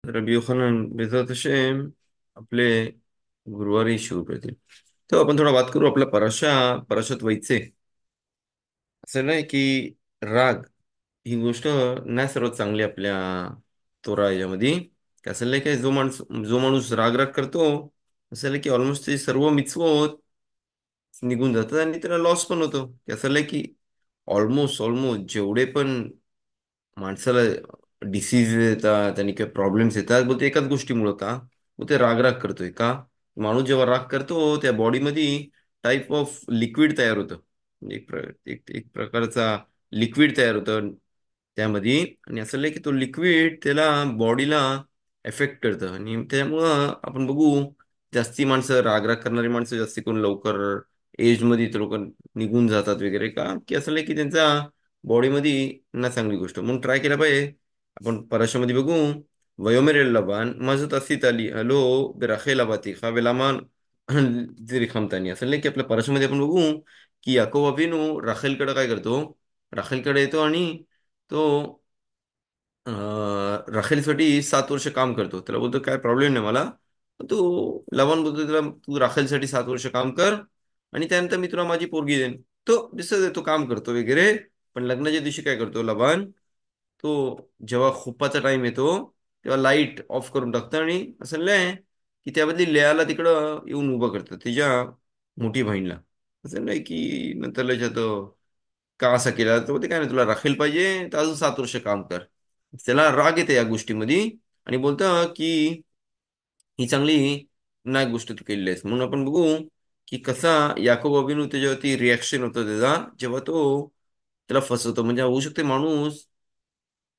रबी योखानन बेझत Hashem आपले गुरुवारी शिव करतील. तर आपण थोडा बात करू आपला पराशात वैचे असं नाही की राग ही गोष्ट नाही सर्वात चांगली आपल्या तोरा याच्यामध्ये. की असं नाही की जो माणूस राग राग करतो असं नाही की ऑलमोस्ट ते सर्व मिचवत निघून जातात आणि त्याला लॉस पण होतो. की असं नाही की ऑलमोस्ट ऑलमोस्ट जेवढे पण माणसाला डिसीज येतात आणि काही प्रॉब्लेम्स येतात बोलते एकाच गोष्टीमुळं का बोलते राग राग करतोय का. माणूस जेव्हा राग करतो त्या बॉडीमध्ये टाईप ऑफ लिक्विड तयार होतं. म्हणजे एक प्रकारचा लिक्विड तयार होतं त्यामध्ये. आणि असं नाही की तो लिक्विड त्याला बॉडीला एफेक्ट करतं आणि त्यामुळं आपण बघू जास्ती माणसं राग राग करणारी माणसं जास्ती करून लवकर एज मध्ये ते लोक निघून जातात वगैरे का की असं नाही की त्यांचा बॉडीमध्ये ना चांगली गोष्ट म्हणून ट्राय केला पाहिजे. आपण पराशामध्ये बघू वयोमेरेल लबान माझं तसीत आली हॅलो राखेला बाती खावेलामान जरी खमतानी असं नाही की आपल्या पराशामध्ये आपण बघू की याकोब अभिनू राखेलकडे काय करतो. राखेलकडे येतो आणि तो राखेलसाठी 7 वर्ष काम करतो. त्याला बोलतो काय प्रॉब्लेम नाही मला. तू लवन बोलतो त्याला तू राखेलसाठी 7 वर्ष काम कर आणि त्यानंतर मी तुला माझी पोरगी देईन. तो दिसत तो काम करतो वगैरे. पण लग्नाच्या दिवशी काय करतो लबान तो जेव्हा खुपाचा टाइम येतो तेव्हा लाईट ऑफ करून टाकतं आणि असं लय की त्याबद्दल लेयाला तिकडं येऊन उभं करतं तिच्या मोठी बहीणला. असं नाही की नंतर लयच्यात का असा केला तर ते काय नाही तुला राखेल पाहिजे तर अजून 7 वर्ष काम कर. त्याला राग येते या गोष्टीमध्ये आणि बोलतं की ही चांगली नाही गोष्ट तू केलेली आहेस. म्हणून आपण बघू की कसा याकोब अभिनू त्याच्यावरती रिॲक्शन होतं त्याचा जेव्हा तो त्याला फसवतो. म्हणजे होऊ शकते माणूस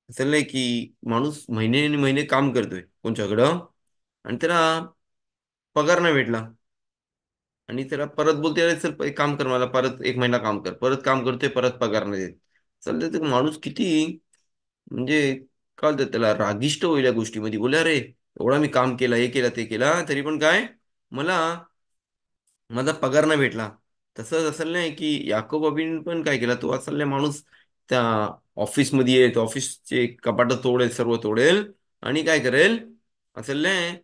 असं नाही की माणूस महिने आणि महिने काम करतोय कोणच्याकडं आणि त्याला पगार नाही भेटला आणि त्याला परत बोलते अरे चल एक काम कर मला परत 1 महिना काम कर परत काम करतोय परत पगार नाही देत. चालतंय ते माणूस किती म्हणजे काय बोलतात त्याला रागिष्ट होईल या गोष्टीमध्ये बोले अरे एवढा मी काम केलं हे केलं ते केलं तरी पण काय मला माझा पगार नाही भेटला. तसंच असेल नाही की याकोब अबिन पण काय केला तो असेल नाही माणूस त्या ऑफिसमध्ये येईल ऑफिसचे कपाट तोडेल सर्व तोडेल आणि काय करेल असेल नाही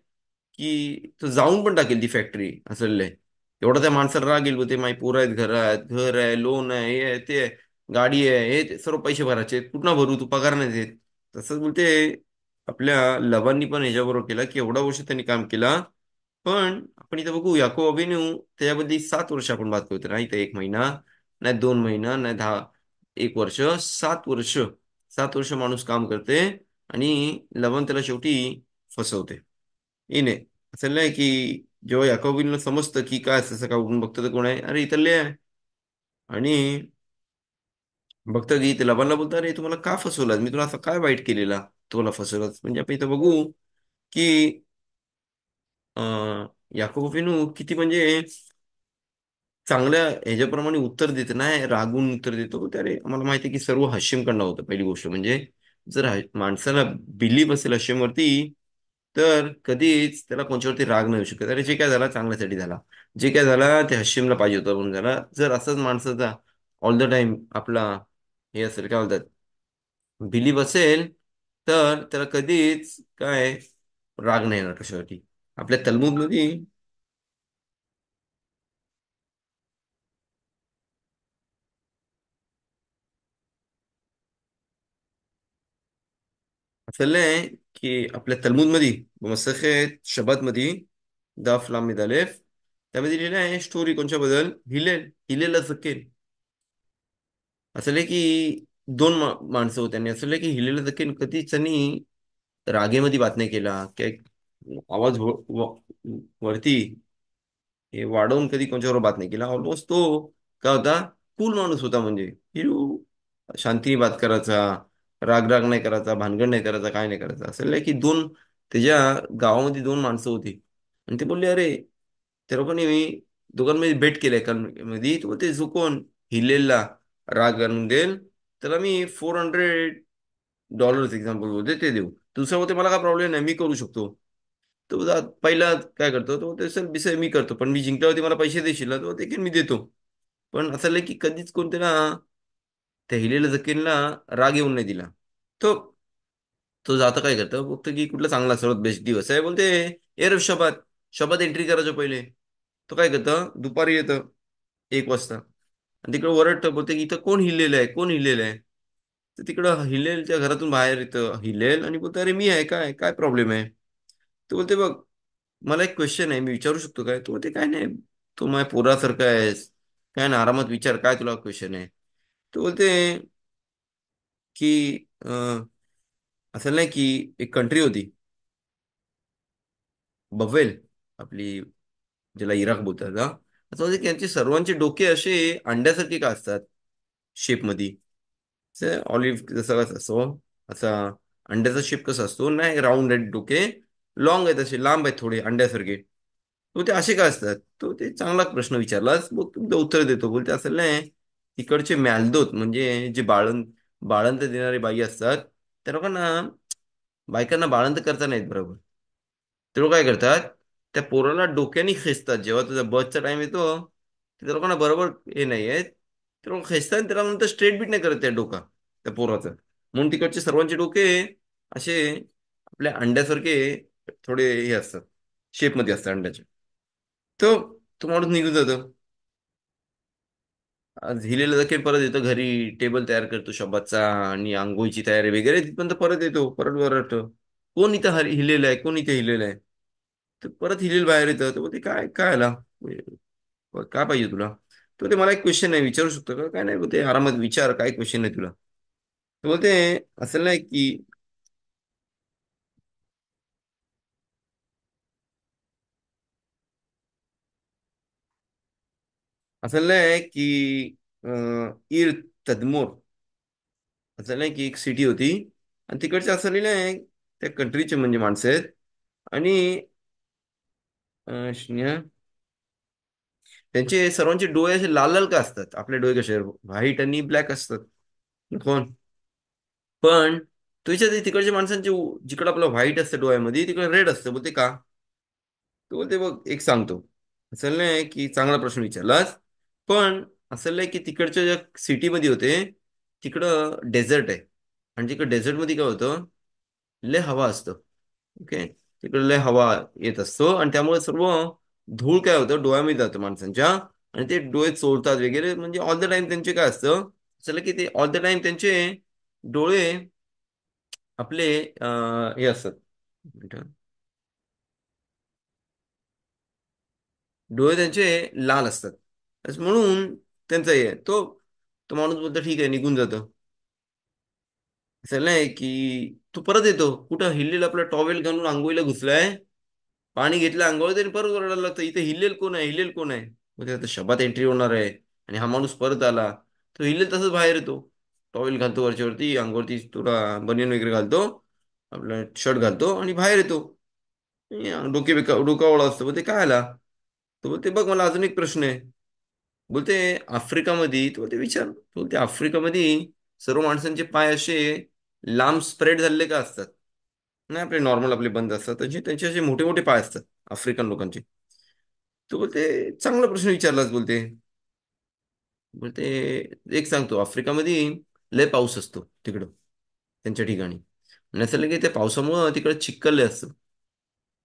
की तो जाऊन पण टाकेल ती फॅक्टरी असेल नाही. एवढा त्या माणसाला राग येईल ते माही पोरं आहेत घर आहे लोन आहे हे आहे ते आहे, गाडी आहे हे ते सर्व पैसे भरायचे कुठं भरू तू पगार नाही देत. तसंच बोलते आपल्या लवांनी पण ह्याच्याबरोबर केला की एवढा वर्ष त्यांनी काम केला. पण आपण इथं बघू याकोब अभिनू त्याच्याबद्दल 7 वर्ष आपण बात करतो नाही तर 1 महिना नाही 2 महिना नाही 1 वर्ष 7 वर्ष. 7 वर्ष माणूस काम करते आणि लवण त्याला शेवटी फसवते. इने असं नाही की जेव्हा याकोबीनला समजतं की काय असं का उठून बघतं तर कोण आहे अरे इथले आहे आणि बघतं की ते लबानला बोलतं अरे तुम्हाला का फसवलास मी तुला असं काय वाईट केलेला तुम्हाला फसवलास. म्हणजे आपण इथं बघू की याकोबीनू किती म्हणजे चांगल्या ह्याच्याप्रमाणे उत्तर देत नाही रागून उत्तर देतो त्यारे आम्हाला माहिती आहे की सर्व हशिमकडनं होतं. पहिली गोष्ट म्हणजे जर माणसाला बिलीफ असेल हशिमवरती तर कधीच त्याला कोणत्यावरती राग नाही येऊ शकत. अरे जे काय झाला चांगल्यासाठी झाला जे काय झाला ते हशिमला पाहिजे होतं म्हणून झाला. जर असंच माणसाचा ऑल द टाइम आपला हे असेल काय बोलतात बिलीफ असेल तर त्याला कधीच काय राग नाही येणार कशावरती. आपल्या तलमुदमध्ये असं आहे की आपल्या तलमुदमध्ये मसखेत शबातमध्ये दाफ लामीद अलेफ त्यामध्ये लिहिलं आहे स्टोरी कोणच्या बद्दल हिलेल झकेल. असं आहे की दोन माणसं होते आणि असं आहे की हिलेल झकेल कधीच त्यांनी रागेमध्ये बात नाही केला काय आवाज वरती हे वाढवून कधी कोणच्याबरोबर बात नाही केला. ऑलमोस्ट तो काय होता कूल माणूस होता. म्हणजे हिरू शांतीने बात करायचा राग राग नाही करायचा भानगड नाही करायचा काय नाही करायचा. असं नाही की त्याच्या गावामध्ये 2 माणसं होती आणि ते बोलले अरे त्या लोकांनी मी दोघांमध्ये भेट केल्या मध्ये तो ते जो कोण हिलेला राग आणून देईल त्याला मी $400 एक्झाम्पल बोलते ते देऊ. दुसरं होते मला काय प्रॉब्लेम नाही मी करू शकतो. तो पहिला काय करतो तो ते सर विषय मी करतो पण मी जिंकल्यावरती मला पैसे देशील ना तो देखील मी देतो. पण असं नाही की कधीच कोणत्या ना त्या हिलेल्या जखींना राग येऊन नाही दिला. तो तो जाता काय करतं बघतो की कुठला चांगला सर्वात बेस्ट दिवस आहे बोलते एरव शबात शबात एंट्री करायच्या पहिले तो काय करतं दुपारी येतं 1 वाजता आणि तिकडं ओरडतं बोलते की इथं कोण हिललेलं आहे कोण हिललेलं आहे तर तिकडं हिलेलच्या घरातून बाहेर येतं हिलेल आणि बोलतो अरे मी आहे काय काय प्रॉब्लेम आहे तो बोलते बघ मला एक क्वेश्चन आहे मी विचारू शकतो काय तो बोलते काय नाही तू माझ्या पोरासारखा आहेस काय ना आरामात विचार काय तुला क्वेश्चन आहे तो बोलते की असं नाही की एक कंट्री होती बव्वेल आपली ज्याला इराक बोलतात हा असं म्हणजे त्यांचे सर्वांचे डोके असे अंड्यासारखे का असतात शेपमध्ये ऑलिव्ह जसा कसा असतो असा अंड्याचा शेप कसा असतो नाही राऊंड आहेत डोके लॉंग आहेत असे लांब आहेत थोडे अंड्यासारखे तो ते असे का असतात तो ते चांगला प्रश्न विचारलास मग तुमचं उत्तर देतो बोलते असं नाही तिकडचे मॅलदोत म्हणजे जे बाळंत देणारे बाई असतात त्या लोकांना बायकांना बाळंत करता नाहीत बरोबर ते लोक काय करतात त्या पोराला डोक्याने खेचतात जेव्हा तुझा बर्थचा टाइम येतो ते त्या लोकांना बरोबर हे नाही आहेत ते लोक खेचतात आणि त्याला नंतर स्ट्रेट बीट नाही करत त्या डोका त्या पोराचं म्हणून तिकडचे सर्वांचे डोके असे आपल्या अंड्यासारखे थोडे हे असतात शेपमध्ये असतात अंड्याचे तो तो माणूस निघून जातो आज हिलेला जाईल परत येतो घरी टेबल तयार करतो शबातचा आणि आंघोळीची तयारी वगैरे तिथपर्यंत परत येतो परत परत कोण इथं हिलेलं आहे कोण इथे हिलेलं आहे तर परत हिलेल बाहेर येतं तर बोलते काय काय आला काय पाहिजे तुला तर ते मला एक क्वेश्चन आहे विचारू शकतो का काय नाही बोलते आरामात विचार काय क्वेश्चन आहे तुला तर बोलते असं नाही की असं नाही की इर तदमोर असं नाही की एक सिटी होती आणि तिकडचे असं लिहिलं आहे त्या कंट्रीचे म्हणजे माणसं आहेत आणि शून्य त्यांचे सर्वांचे डोळे असे लाल लाल का असतात आपले डोळे कसे व्हाईट आणि ब्लॅक असतात कोण पण तुझ्या ते तिकडच्या माणसांचे जिकडं आपलं व्हाईट असतं डोळ्यामध्ये तिकडे रेड असतं बोलते का तो बोलते बघ एक सांगतो असं नाही की चांगला प्रश्न विचारलास पण असं नाही की तिकडच्या ज्या सिटीमध्ये होते तिकडं डेझर्ट आहे आणि तिकडं डेझर्टमध्ये काय होतं लय हवा असतं ओके तिकडे लय हवा येत असतो आणि त्यामुळे सर्व धूळ काय होतं डोळ्यामध्ये जातं माणसांच्या आणि ते डोळे चोळतात वगैरे म्हणजे ऑल द टाइम त्यांचे काय असतं चला की ते ऑल द टाइम त्यांचे डोळे आपले हे असतात डोळे त्यांचे लाल असतात म्हणून त्यांचं हे आहे. तो माणूस बोलतो ठीक आहे निघून जातो असं नाही की तू परत येतो कुठं हिल्लेला आपला टॉवेल घालून आंघोळीला घुसलाय पाणी घेतलं आंघोळ तरी परत ओरडायला लागतं इथे हिल्लेल कोण आहे हिल्लेल कोण आहे मग ते आता शबात एंट्री होणार आहे आणि हा माणूस परत आला तो हिल्लेल तसंच बाहेर येतो टॉवेल घालतो वरच्यावरती अंघोळती तुला बनियन वगैरे घालतो आपला शर्ट घालतो आणि बाहेर येतो डोकावळा असतो मग ते काय आला तो बोलते बघ मला अजून एक प्रश्न आहे बोलते आफ्रिकामध्ये तो बोलते विचार बोलते आफ्रिकामध्ये सर्व माणसांचे पाय असे लांब स्प्रेड झालेले का असतात नाही आपले नॉर्मल आपले बंद असतात त्यांचे असे मोठे मोठे पाय असतात आफ्रिकन लोकांचे तो बोलते चांगला प्रश्न विचारलाच बोलते बोलते एक सांगतो आफ्रिकामध्ये लय पाऊस असतो तिकडं त्यांच्या ठिकाणी आणि असं की त्या पावसामुळं तिकडं चिखल लय असतं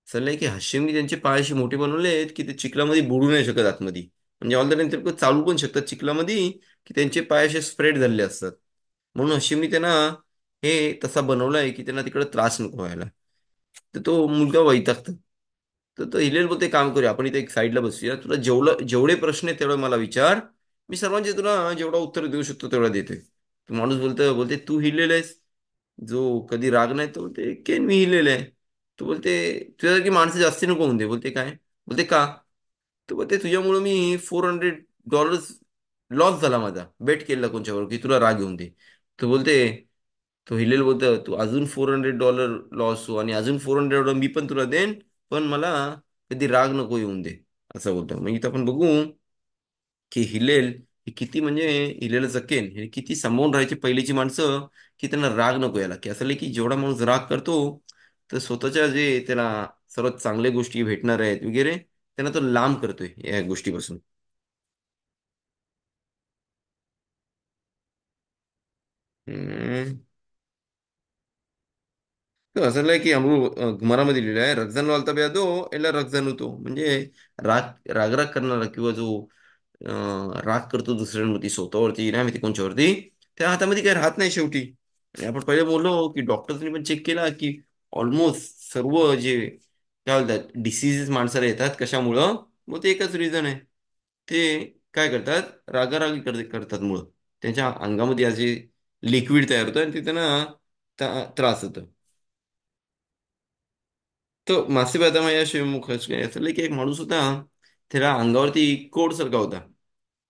असं नाही की हाशिमने त्यांचे पाय असे मोठे बनवले आहेत की ते चिखलामध्ये बुडू नाही शकत आतमध्ये म्हणजे ऑल द टाइम ते लोकं चालू पण शकतात चिखलामध्ये की त्यांचे पाय असे स्प्रेड झालेले असतात म्हणून हशिमने त्यांना हे तसा बनवला आहे की त्यांना तिकडे त्रास नको व्हायला तर तो मुलगा वैतागतो तर तो हिलेल बोलते काम करूया आपण इथे एक साईडला बसूया तुला जेवढे प्रश्न आहेत तेवढे मला विचार मी सर्वांचे तुला जेवढा उत्तर देऊ शकतो तेवढा देतोय तो माणूस बोलते तू हिलेला आहेस जो कधी राग नाही तो बोलते केन मी हिलेला आहे तो बोलते तुझ्यासारखी माणसं जास्ती नको होऊन दे बोलते काय बोलते का तो बोलते तुझ्यामुळे मी $400 लॉस झाला माझा बेट केला कोणच्यावर की तुला राग येऊन दे तो बोलते तो हिलेल बोलतो तू अजून $400 लॉस हो आणि अजून $400 मी पण तुला देईन पण मला कधी राग नको येऊन दे असं बोलतो मग इथं आपण बघू की हिलेल हे किती म्हणजे हिलेल जकेन हे किती सांभाळून राहायची पहिलीची माणसं की त्यांना राग नको यायला की असं की जेवढा माणूस राग करतो तर स्वतःच्या जे त्याला सर्वात चांगल्या गोष्टी भेटणार आहेत वगैरे त्यांना तो लांब करतोय या गोष्टीपासून हम्म. તો અસલ है की घुमारामध्ये लिहिलं आहे रगजान वालता दो याला रगजान होतो म्हणजे राग करणारा किंवा जो राग करतो दुसऱ्यांवरती स्वतःवरती नाही माहिती कोणच्यावरती त्या हातामध्ये काही राहत नाही शेवटी. आणि आपण पहिले बोललो की डॉक्टर्सनी पण चेक केला की ऑलमोस्ट सर्व जे काय बोलतात डिसिजेस माणसाला येतात कशामुळं मग ते एकच रिझन आहे. ते काय करतात रागारागी करतात मुळं त्यांच्या अंगामध्ये असे लिक्विड तयार होतं आणि ते त्यांना त्रास होतो. तो मासे बदाम या शिवमुख असं की एक माणूस होता त्याला अंगावरती कोड सारखा होता.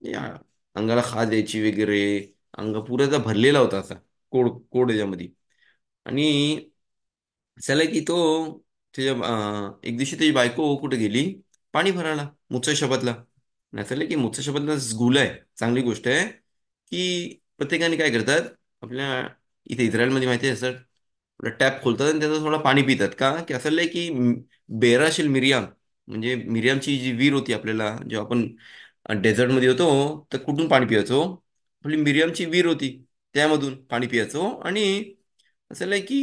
या अंगाला खाज यायची वगैरे अंग पुराचा भरलेला होता असा कोड कोड याच्यामध्ये. आणि झालं की तो त्याच्या एक दिवशी त्याची बायको कुठे गेली पाणी भरायला मुच्चा शपथला. नाही की मुच्चा शपथला गुल आहे चांगली गोष्ट आहे की प्रत्येकाने काय करतात आपल्या इथे इस्रायलमध्ये माहिती आहे सर टॅप खोलतात आणि त्याचं थोडं पाणी पितात का की असं लय की बेराशील मिरियाम म्हणजे मिरियामची जी वीर होती आपल्याला जेव्हा आपण डेझर्टमध्ये होतो तर कुठून पाणी पियाचो आपली मिरियामची वीर होती त्यामधून पाणी पियाचो. आणि असं आहे की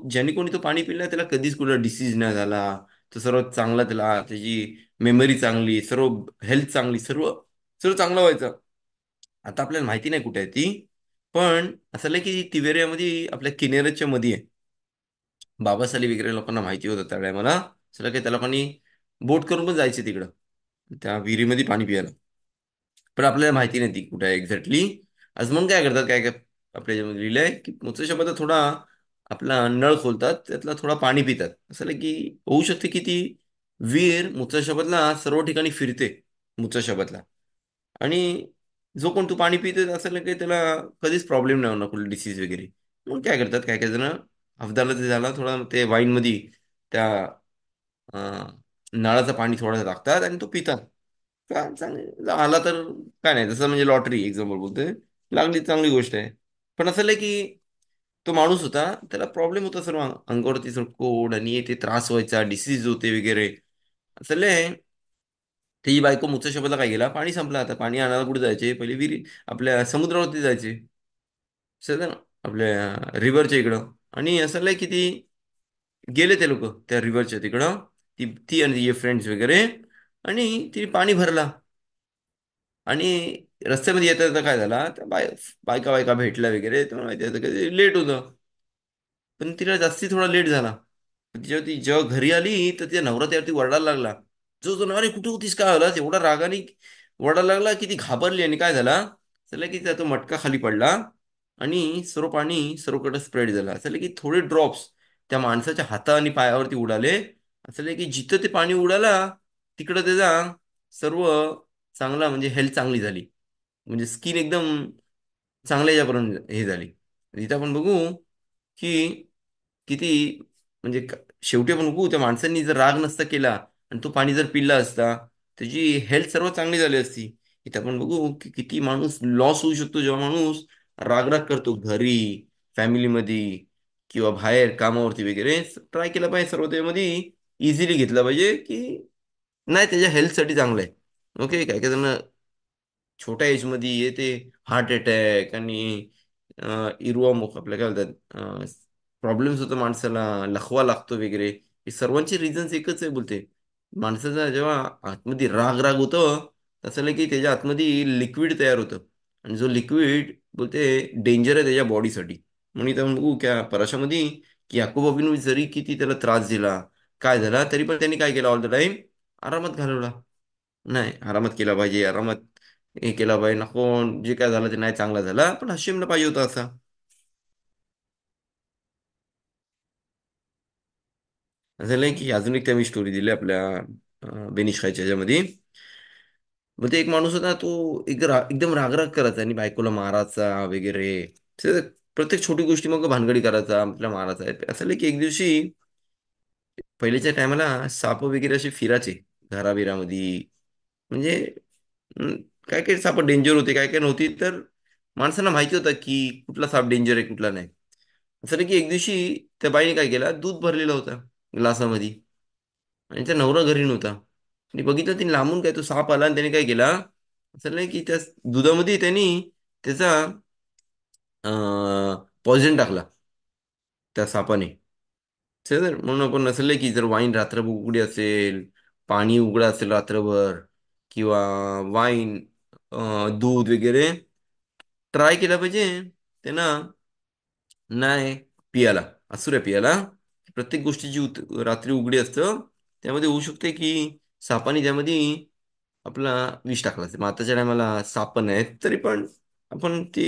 ज्याने कोणी तो पाणी पिला त्याला कधीच कुठला डिसीज नाही झाला. तो सर्वात चांगला त्याला त्याची मेमरी चांगली सर्व हेल्थ चांगली सर्व सर्व चांगलं व्हायचं. आता आपल्याला माहिती नाही कुठे आहे ती पण असं आहे की तिबेरियामध्ये आपल्या किनाऱ्याच्या मध्ये आहे. बाबासाहेब वगैरे लोकांना माहिती होतं त्या टायमाला सगळं काही त्या लोकांनी बोट करून पण जायचे तिकडं त्या विहिरीमध्ये पाणी प्यायला. पण आपल्याला माहिती नाही ती कुठे आहे एक्झॅक्टली. आज मग काय करतात काय काय आपल्या याच्यामध्ये लिहिलंय की मुचा शब्द थोडा आपला नळ खोलतात त्यातला थोडा पाणी पितात असं की होऊ शकते की ती विहीर मुचा शब्दला सर्व ठिकाणी फिरते मुचा शब्दला. आणि जो कोण तू पाणी पिते असेल की त्याला कधीच प्रॉब्लेम नाही होणार कुठला डिसीज वगैरे. मग काय करतात काय काय जण अफदाला ते झाला थोडा ते वाईन मध्ये त्या नळाचं पाणी थोडं टाकतात आणि तो पितात. का चांगलं आला तर काय नाही तसं म्हणजे लॉटरी एक्झाम्पल बोलतोय लागली चांगली गोष्ट आहे. पण असं आहे की तो माणूस होता त्याला प्रॉब्लेम होता सर्व अंगावरती सर्व कोड आणि ते त्रास व्हायचा डिसीज होते वगैरे असं लय. त्याची बायको मुच्या शब्दाला काय गेला पाणी संपलं आता पाणी आणायला कुठे जायचे पहिले विहिरी आपल्या समुद्रावरती जायचे सर आपल्या रिव्हरच्या इकडं. आणि असं लय की ती गेले ते लोक त्या रिव्हरच्या तिकडं ती आणि तिचे फ्रेंड्स वगैरे आणि तिने पाणी भरला. आणि रस्त्यामध्ये येता येता काय झाला त्या बायका बायका भेटल्या वगैरे तुम्हाला माहिती आहे लेट होतं. पण तिला जास्ती थोडा लेट झाला. जेव्हा ती जेव्हा घरी आली तर तिच्या नवरा त्यावरती वरडायला लागला. जो अरे कुठे होतीस काय आला एवढा रागाने वरडायला लागला की ती घाबरली आणि काय झाला चला की त्याचा मटका खाली पडला. आणि सर्व पाणी सर्वकडे स्प्रेड झालं असं की थोडे ड्रॉप्स त्या माणसाच्या हाता आणि पायावरती उडाले. असं की जिथं ते पाणी उडाला तिकडं त्याचा सर्व चांगला म्हणजे हेल्थ चांगली झाली म्हणजे स्किन एकदम चांगल्या याच्यापर्यंत हे झाली. इथं आपण बघू की किती म्हणजे शेवटी आपण बघू त्या माणसांनी जर राग नसता केला आणि तो पाणी जर पिला असता त्याची हेल्थ सर्व चांगली झाली असती. इथं आपण बघू की किती माणूस लॉस होऊ शकतो जेव्हा माणूस रागराग करतो घरी फॅमिलीमध्ये किंवा बाहेर कामावरती वगैरे. ट्राय केलं पाहिजे सर्व त्यामध्ये इझिली घेतलं पाहिजे की नाही त्याच्या हेल्थसाठी चांगलं आहे. ओके काय काय जण छोट्या एजमध्ये येते हार्ट अटॅक आणि इरवा मुख आपल्या काय बोलतात प्रॉब्लेम्स होतो माणसाला लखवा लागतो वगैरे हे सर्वांचे रिझन्स एकच आहे बोलते. माणसाचा जेव्हा आतमध्ये राग राग होतं तसं नाही की त्याच्या आतमध्ये लिक्विड तयार होतं. आणि जो लिक्विड बोलते डेंजर आहे त्याच्या बॉडीसाठी. म्हणून इथं बघू क्या पराशामध्ये की याकोबाबीन जरी किती त्याला त्रास दिला काय झाला तरी पण त्यांनी काय केलं ऑल द टाइम आरामात घालवला. नाही आरामात केला पाहिजे आरामात हे केला पाहिजे नको जे काय झालं ते नाही चांगला झाला पण हशिमला पाहिजे होता असा. असं नाही की अजून एक त्या मी स्टोरी दिली आपल्या बेनिश खायच्या ह्याच्यामध्ये. मग ते एक माणूस होता तो एकदम रागराग करायचा आणि बायकोला मारायचा वगैरे. ते प्रत्येक छोटी गोष्टी मग भानगडी करायचा आपल्याला मारायचा आहे असं नाही की एक दिवशी पहिल्याच्या टायमाला साप वगैरे असे फिरायचे घराबिरामध्ये म्हणजे हम्म, काय काय साप डेंजर होते काय काय नव्हती तर माणसांना माहिती होतं की कुठला साप डेंजर आहे कुठला नाही. असं नाही की एक दिवशी त्या बाईने काय केला दूध भरलेलं होतं ग्लासामध्ये आणि त्या नवरा घरी नव्हता. आणि बघितलं तिने लांबून काय तो साप आला आणि त्याने काय केला असं नाही की त्या दुधामध्ये त्यांनी त्याचा पॉइझन टाकला त्या सापाने. म्हणून आपण नसले की जर वाईन रात्रभर उघडी असेल, पाणी उघडं असेल रात्रभर, किंवा वाईन, दूध वगैरे ट्राय केला पाहिजे त्यांना नाही पियाला, असुऱ्या पियाला. प्रत्येक गोष्टीची रात्री उघडी असतं. त्यामध्ये होऊ शकते की सापाने त्यामध्ये आपला विष टाकला असेल. मग आताच्या टायमाला साप पण आहेत तरी पण आपण ते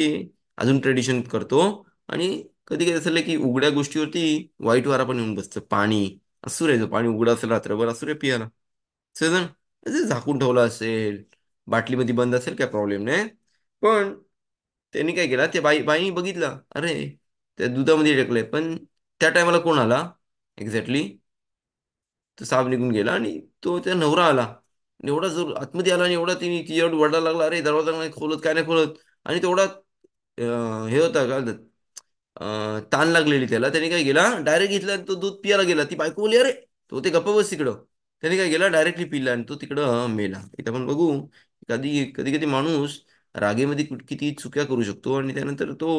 अजून ट्रेडिशन करतो. आणि कधी कधी असं की उघड्या गोष्टीवरती वाईट वारा पण येऊन बसतं. पाणी असू जो पाणी उघडं असेल रात्रभर असू रे पियाला. सजन झाकून ठेवलं असेल, बाटलीमध्ये बंद असेल, काय प्रॉब्लेम नाही. पण त्यांनी काय केला, त्या बाईनी बघितलं, अरे त्या दुधामध्ये टाकलंय. पण त्या टायमाला कोण आला एक्झॅक्टली? तो साप निघून गेला आणि तो त्या नवरा आला. आणि एवढा जोर आतमध्ये आला आणि एवढा तिने तिच्यावर वरडा लागला, अरे दरवाजा नाही खोलत, काय नाही खोलत. आणि तेवढा हे होता काय म्हणतात, ताण लागलेली त्याला. त्याने काय केला, डायरेक्ट घेतला आणि तो दूध पियाला गेला. ती बायको बोलली, अरे तो ते गप्प बस तिकडं. त्याने काय केला, डायरेक्टली पिला आणि तो तिकडं मेला. इथं आपण बघू कधी कधी कधी माणूस रागेमध्ये किती चुक्या करू शकतो आणि त्यानंतर तो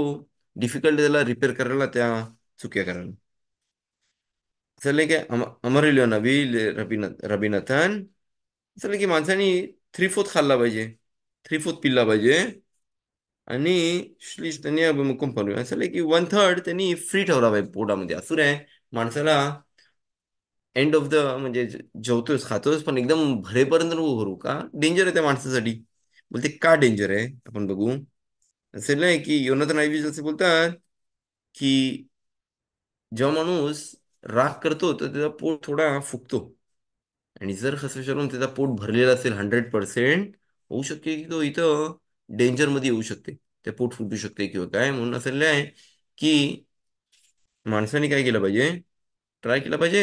डिफिकल्ट त्याला रिपेअर करायला त्या चुक्या करायला. चले की अमरिल्यो नबी रबीनाथन. चले की माणसाने थ्री फोर्थ खाल्ला पाहिजे, थ्री फोर्थ पिल्ला पाहिजे. आणि श्लीश त्यांनी मुक्कम पालू असं की वन थर्ड त्यांनी फ्री ठेवला पाहिजे पोटामध्ये. असं आहे माणसाला एंड ऑफ द म्हणजे जेवतोस खातोस पण एकदम भरेपर्यंत नको करू. का डेंजर आहे त्या माणसासाठी? बोलते का डेंजर आहे आपण बघू. असे नाही की योनाथन आयविज असे बोलतात की जेव्हा माणूस राग करतो तर त्याचा पोट थोडा फुगतो. आणि जर खसखस त्याचा पोट भरलेला असेल 100%, होऊ शकते की तो इथं डेंजर मध्ये येऊ शकते. ते पोट फुटू शकते किंवा काय. म्हणून असं आहे की माणसाने काय केलं पाहिजे, ट्राय केलं पाहिजे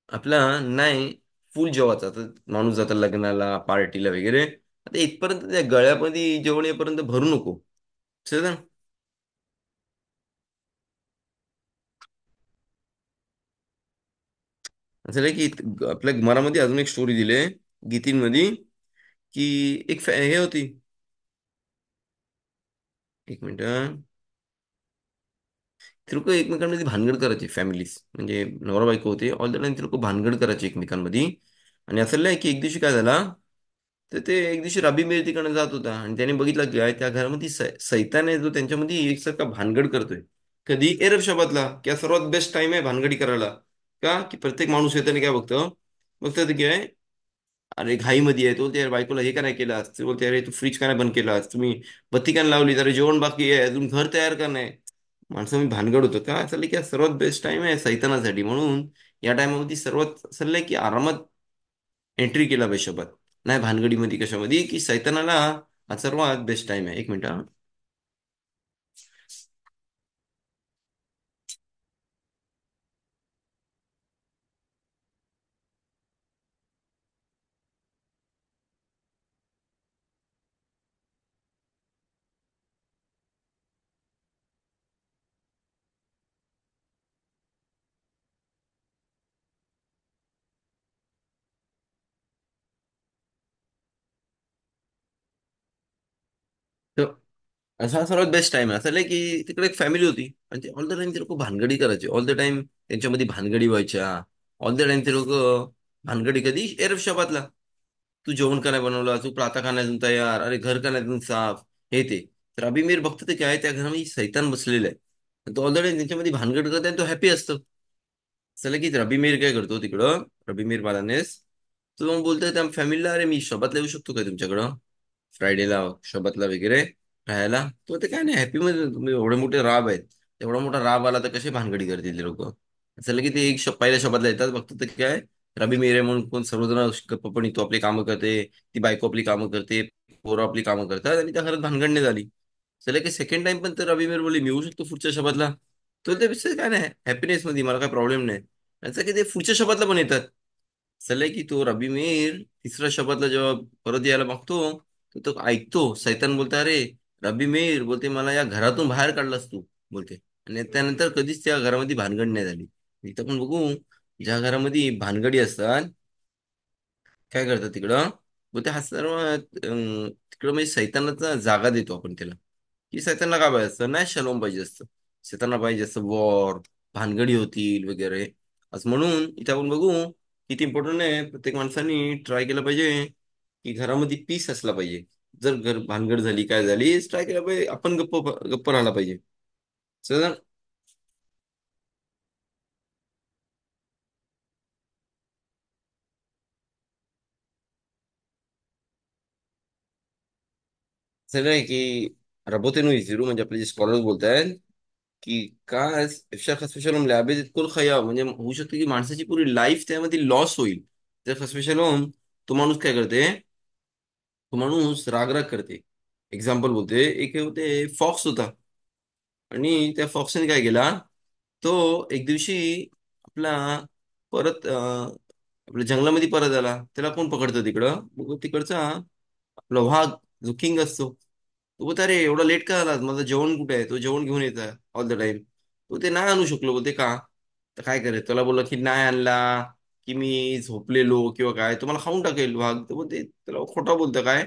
आपला नाही फुल जेवायचा. आता माणूस जातात लग्नाला, पार्टीला वगैरे, आता इथपर्यंत त्या गळ्यामध्ये जेवण येईपर्यंत भरू नको. समजलं? असं आहे की आपल्या घरामध्ये अजून एक स्टोरी दिली आहे गीतींमध्ये, की एक हे होती. एक मिनिट. ते लोक एकमेकांमध्ये भानगड करायचे फॅमिलीज, म्हणजे नवरा बायको होते ऑल द टाइम. ते लोक भानगड करायचे एकमेकांमध्ये. आणि असं नाही की एक दिवशी काय झाला, तर ते एक दिवशी रबी मेर तिकडे जात होता आणि त्याने बघितलं की त्या घरामध्ये सैतान आहे जो त्यांच्यामध्ये एकसारखा भानगड करतोय. कधी एरब शबातला की हा सर्वात बेस्ट टाइम आहे भानगडी करायला. का की प्रत्येक माणूस येताना काय बघतं, बघतं ते काय, अरे घाईमध्ये आहे तो, त्या बायकोला हे का नाही केलं, ते बोलते अरे तू फ्रीज का नाही बंद केलास, तुम्ही बत्ती का नाही लावली, अरे जेवण बाकी आहे, अजून घर तयार का नाही. माणसं मी भानगड होतं. का चाललं की हा सर्वात बेस्ट टाइम आहे सैतानासाठी. म्हणून या टायमामध्ये सर्वात चाललंय की आरामात एंट्री केला पाहिजे शपथ. नाही भानगडीमध्ये कशामध्ये की सैतानाला हा सर्वात बेस्ट टाइम आहे. एक मिनिट हा. तर असा सर्वात बेस्ट टाइम आहे. असं नाही की तिकडे एक फॅमिली होती आणि ते ऑल द टाइम ते लोक भानगडी करायचे. ऑल द टाइम त्यांच्यामध्ये भानगडी व्हायच्या. ऑल द टाइम ते लोक भानगडी कधी एरफ शबातला, तू जेवण का नाही बनवला, तू प्रातः का नाही अजून तयार, अरे घर का नाही अजून साफ, हे ते. तर अभिमीर बघतो ते काय त्या घरामध्ये सैतान बसलेला आहे. आणि तो ऑलरेडी त्यांच्यामध्ये भानगड करत आणि तो हॅपी असतो. चला की रबी मीर काय करतो तिकडं, रबी मीर बालानेस, तो मग बोलतोय त्या फॅमिलीला, अरे मी शबातला येऊ शकतो काय तुमच्याकडं फ्रायडेला, शबातला वगैरे राहायला. तो ते काय नाही हॅपी मध्ये, तुम्ही एवढे मोठे राब आहेत, एवढा मोठा राब आला तर कसे भानगडी करतील लोक. चला की ते एक पहिल्या शबातला येतात, बघतो ते काय रबी मीर आहे म्हणून कोण सर्वजण गप्पपणी तो आपली कामं करते, ती बायको आपली कामं करते, पोरं आपली कामं करतात आणि त्या घरात भानगड झाली. चला की सेकंड टाइम पण तर रबी मीर बोलली मी येऊ शकतो पुढच्या शबातला. तो ते विषय काय नाही हॅपीनेस मध्ये, मला काय प्रॉब्लेम नाही. त्याचं की ते पुढच्या शबातला पण येतात. सलय की तो रबी मीर तिसऱ्या शबातला जेव्हा परत यायला मागतो, तर तो ऐकतो सैतान बोलतो, अरे रबी मीर बोलते मला या घरातून बाहेर काढलास तू, बोलते. आणि त्यानंतर कधीच त्या घरामध्ये भानगड नाही झाली. इथं पण बघू, ज्या घरामध्ये भानगडी असतात काय करतात तिकडं, बोलते हा सर्व तिकडं म्हणजे सैतानाचा जागा देतो आपण त्याला. की सैतानला काय पाहिजे असतं, नाही शलोम पाहिजे असतं. सैतानला पाहिजे असतं वॉर, भानगडी होतील वगैरे. असं म्हणून इथे आपण बघू किती इम्पॉर्टंट आहे. प्रत्येक माणसाने ट्राय केलं पाहिजे की घरामध्ये पीस असला पाहिजे. जर घर भानगड झाली काय झाली ट्राय केलं पाहिजे आपण गप्प गप्प राहायला पाहिजे. सर असं आहे की ربطوا يزيرو म्हणजे आपले जे स्कॉलर्स बोलत आहेत की काय אפשר חס ושלום לאבד את כל חייו म्हणजे होऊ शकते की माणसाची पुरी लाईफ त्यामध्ये लॉस होईल. तर खस शलोम तो माणूस काय करते, तो माणूस रागराग करते. एक्झाम्पल बोलते, एक होते फॉक्स होता आणि त्या फॉक्सने काय केला, तो एक दिवशी आपला परत आपल्या जंगलामध्ये परत आला. त्याला कोण पकडतं तिकडं, मग तिकडचा आपला वाघ जो किंग असतो तो बोलतो अरे एवढा लेट का आलास, माझं जेवण कुठे आहे, तो जेवण घेऊन येतं ऑल द टाइम. तो ते नाही आणू शकलो, बोलते का, तर काय करे, त्याला बोलला की नाही आणला की मी झोपलेलो किंवा काय तुम्हाला खाऊन टाकेल वाघ. तर बोलते त्याला खोटा बोलतं काय,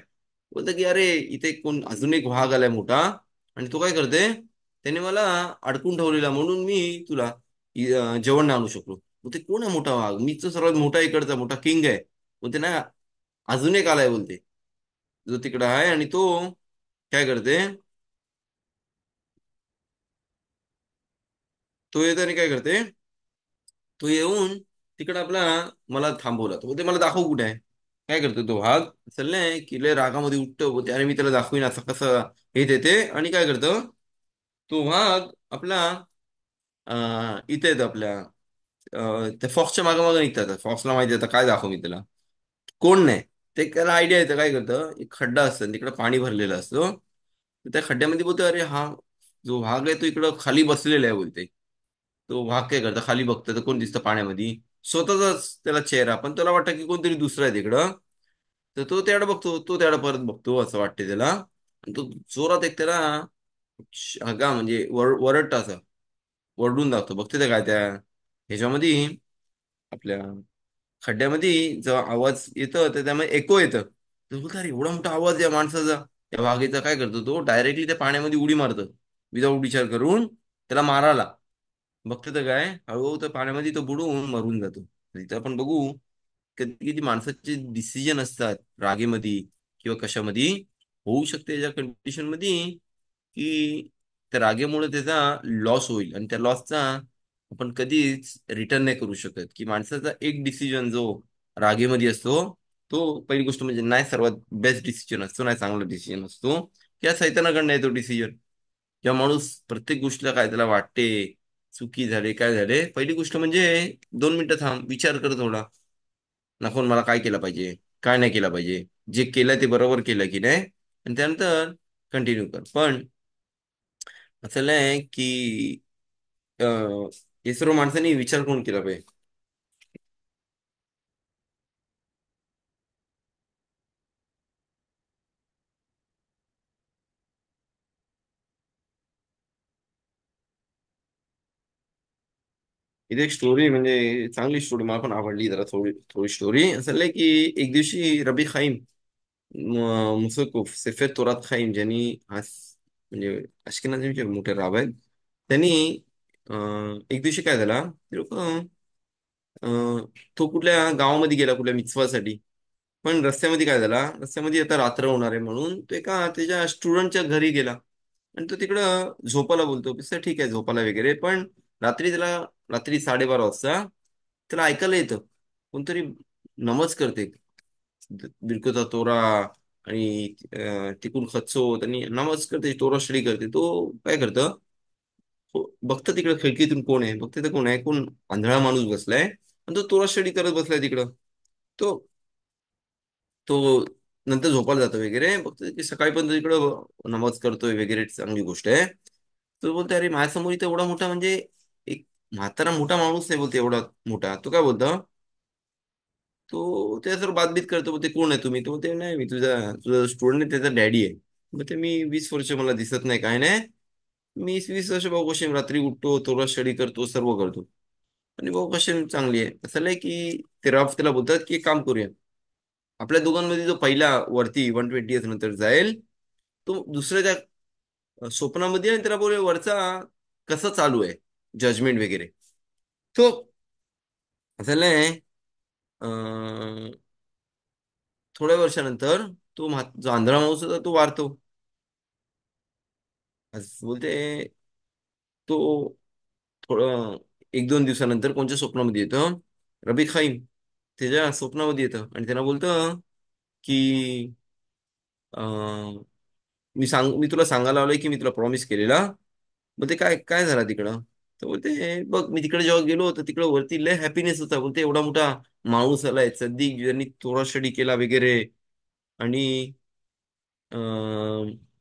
बोलतं की अरे इथे कोण अजून एक वाघ आलाय मोठा आणि तो काय करते, त्याने मला अडकून ठेवलेला म्हणून मी तुला जेवण नाही आणू शकलो. बोलते कोण आहे मोठा वाघ, मीच तर सर्वात मोठा इकडचा मोठा किंग आहे. बोलते ना अजून एक आलाय बोलते, जो तिकडं आहे. आणि तो काय करते, तो येतो आणि काय करते, तो येऊन तिकडं आपला मला थांबवला. तो बोलते मला दाखव कुठे आहे. काय करतो तो वाघ, चाललंय की लय रागामध्ये उठतो, बोलते आणि मी त्याला दाखवीन असं कसं हे देते. आणि काय करतो तो वाघ आपला इथे येतो आपल्या त्या फॉक्सच्या मागे मागे निघतात. फॉक्सला माहिती आहे आता काय दाखव मी त्याला, कोण नाही. ते त्याला आयडिया येतं, काय करतं, एक खड्डा असतं तिकडे पाणी भरलेलं असतो. तर त्या खड्ड्यामध्ये बोलतो अरे हा जो वाघ आहे तो इकडं खाली बसलेला आहे बोलते. तो वाघ काय करतं, खाली बघतं तर कोण दिसतं पाण्यामध्ये, स्वतःचाच त्याला चेहरा, पण त्याला वाटतं की कोणतरी दुसरा आहे तिकडं. तर तो त्याकडे बघतो, तो त्याकडे परत बघतो असं वाटते त्याला. आणि तो जोरात एक त्याला का म्हणजे वरडता असं वरडून दाखतो. बघते ते काय त्या ह्याच्यामध्ये आपल्या खड्ड्यामध्ये जो आवाज येतो तर त्यामुळे एको येतं. तर बोलतो अरे एवढा मोठा आवाज या माणसाचा, त्या वाघेचा. काय करतो तो डायरेक्टली त्या पाण्यामध्ये उडी मारतो विदाऊट विचार करून त्याला मारायला. बघतो तर काय हळूहळू त्या पाण्यामध्ये तो बुडून मरून जातो. तिथं आपण बघू कधी कधी माणसाचे डिसिजन असतात रागेमध्ये किंवा कशामध्ये, होऊ शकते या कंडिशन मध्ये की त्या रागेमुळे त्याचा लॉस होईल आणि त्या लॉसचा आपण कधीच रिटर्न नाही करू शकत. की माणसाचा एक डिसिजन जो रागेमध्ये असतो तो पहिली गोष्ट म्हणजे नाही सर्वात बेस्ट डिसिजन असतो, नाही चांगला डिसिजन असतो. त्या सैतानाकडनं येतो डिसिजन. जेव्हा माणूस प्रत्येक गोष्टीला काय त्याला वाटते चुकी झाले काय झाले, पहिली गोष्ट म्हणजे 2 मिनिटं थांब, विचार कर थोडा, नको मला काय केलं पाहिजे, काय नाही केलं पाहिजे, जे केलं ते बरोबर केलं की नाही, आणि त्यानंतर कंटिन्यू कर. पण असं नाही की हे सर्व माणसांनी विचार करून केला पाहिजे. इथे एक स्टोरी म्हणजे चांगली स्टोरी मला पण आवडली जरा, थोडी थोडी स्टोरी असं आहे की एक दिवशी रबी खाईम मुसकुफ सेफेद तोरात खाईम ज्यांनी आज म्हणजे अशकेनाचे मोठे राब आहेत, त्यांनी एक दिवशी काय झाला, ते लोक तो कुठल्या गावामध्ये गेला कुठल्या मिtzवासाठी. पण रस्त्यामध्ये काय झाला, रस्त्यामध्ये आता रात्र होणार आहे म्हणून तो एका त्याच्या स्टुडंटच्या घरी गेला. आणि तो तिकडं झोपायला बोलतो, पिसं ठीक आहे झोपायला वगैरे. पण रात्री त्याला, रात्री 12:30 वाजता त्याला ऐकायला येतं कोणतरी नमज करते, बिरकोचा तोरा आणि तिकून खचतो त्यांनी नमज करते, तोरा स्टडी करते. तो काय करतं, बघतं तिकडं खिडकीतून कोण आहे, बघते तर कोण आहे, कोण आंधळा माणूस बसलाय आणि तो तोरा स्टडी करत बसलाय तिकडं. तो तो नंतर झोपायला जातो वगैरे, बघतो की सकाळी पण तो तिकडं नमाज करतोय वगैरे, चांगली गोष्ट आहे. तो बोलतो अरे माझ्यासमोर इथं एवढा मोठा म्हणजे एक म्हातारा मोठा माणूस नाही बोलते एवढा मोठा. तो काय बोलतो, तो त्याच्यावर बातबीत करतो, बोलते कोण आहे तुम्ही. तो बोलते नाही मी तुझा तुझा स्टुडंट आहे, त्याचा डॅडी आहे. मग ते मी 20 वर्ष मला दिसत नाही काय नाही, मी 20 वर्ष भाऊ कशी रात्री उठतो, थोडा स्टडी करतो, सर्व करतो. आणि भाऊ कशी चांगली आहे. असं नाही की ते रफ त्याला बोलतात की एक काम करूया, आपल्या दोघांमध्ये जो पहिला वरती 120 नंतर जाईल तो दुसऱ्या त्या स्वप्नामध्ये, आणि त्याला बोले वरचा कसं चालू आहे जजमेंट वगैरे. तो असं अं, थोड्या वर्षानंतर तो जो आंधळा माणूस होता तो वारतो. असं बोलते तो थोडं एक दोन दिवसानंतर कोणत्या स्वप्नामध्ये येतं, रबी खाईम त्याच्या स्वप्नामध्ये येतं आणि त्यांना बोलतं की अं, मी तुला सांगायला आलोय की मी तुला प्रॉमिस केलेला. बोलते काय काय झालं तिकडं. तर बोलते बघ मी तिकडे जेव्हा गेलो होतो तिकडे वरती लय हॅपीनेस होता. बोलते एवढा मोठा माणूस आलाय सद्दी ज्यांनी थोडा स्टडी केला वगैरे. आणि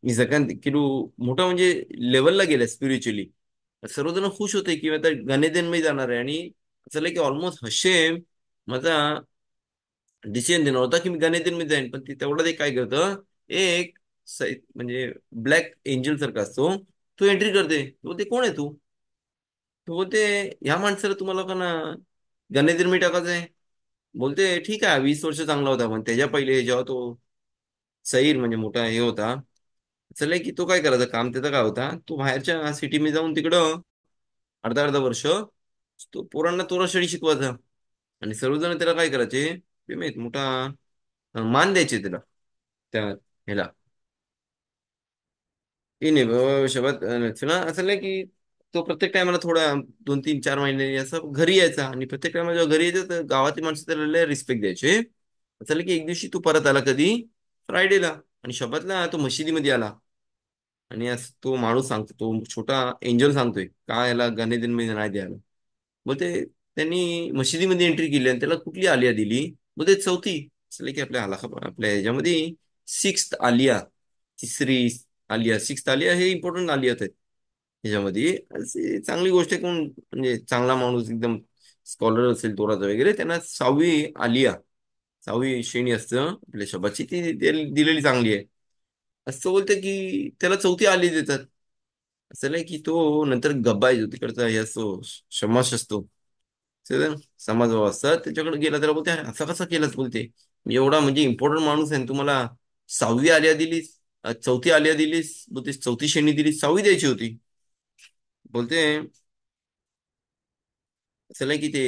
मी सगळ्यात किलो मोठा म्हणजे लेवलला गेलाय स्पिरिच्युअली. सर्वजण खुश होते की आता गणेदेनमध्ये जाणार आहे. आणि असं की ऑलमोस्ट हशेम माझा डिसिजन देणार होता की मी गणेदेनमध्ये जाईन. पण तेवढं ते काय करतं, एक म्हणजे ब्लॅक एंजल सारखा असतो, तो एंट्री करते. तो बोलते कोण आहे तू. तो बोलते ह्या माणसाला तुम्हाला का ना गणेदेन टाकायचंय. बोलते ठीक आहे 20 वर्ष चांगला होता पण त्याच्या पहिले जेव्हा तो सईर म्हणजे मोठा हे होता, चलय की तो काय करायचा काम त्याचा काय होता, तो बाहेरच्या सिटीमध्ये जाऊन तिकडं अर्धा अर्धा वर्ष तो पोरांना तोरा शेळी शिकवायचा. आणि सर्वजण त्याला काय करायचे, ते माहित मोठा मान द्यायचे त्याला त्या ह्याला. हे नाही शबत ना असं नाही की तो प्रत्येक टायमाला थोडा 2 3 4 महिने असं घरी यायचा. आणि प्रत्येक टायमाला जेव्हा घरी यायचं तर गावातली माणसं त्याला लय रिस्पेक्ट द्यायचे. असं की एक दिवशी तू परत आला कधी, फ्रायडेला. आणि शबातला तो मशिदीमध्ये आला. आणि तो माणूस सांगतो, तो छोटा एंजल सांगतोय का याला गणेशमध्ये नाही द्यायला. बोलते त्यांनी मशिदीमध्ये एंट्री केली आणि त्याला कुठली आलिया दिली. बोलते चौथी. असले की आपल्या ह्याच्यामध्ये सिक्स्थ आलिया, तिसरी आलिया, सिक्स्थ आलिया हे इम्पॉर्टंट आलियात आहेत ह्याच्यामध्ये. अशी चांगली गोष्ट आहे. कोण म्हणजे चांगला माणूस एकदम स्कॉलर असेल तोराचा वगैरे त्यांना 6वी आलिया, 6वी श्रेणी असतं आपल्या शबाची, ती दिलेली चांगली आहे. असं बोलतं की त्याला चौथी आली देतात. असं नाही की तो नंतर गब्बा येतो तिकडचा हे असतो, शमाश असतो समाज असतात त्याच्याकडे गेला. त्याला बोलते "अरे, असं कसं केलंच बोलते, मी एवढा म्हणजे इम्पॉर्टंट माणूस आहे आणि तुम्हाला 6वी आलिया दिलीस, चौथी आलिया दिलीस. बोलते चौथी श्रेणी दिली, 6वी द्यायची होती. बोलते असं नाही की ते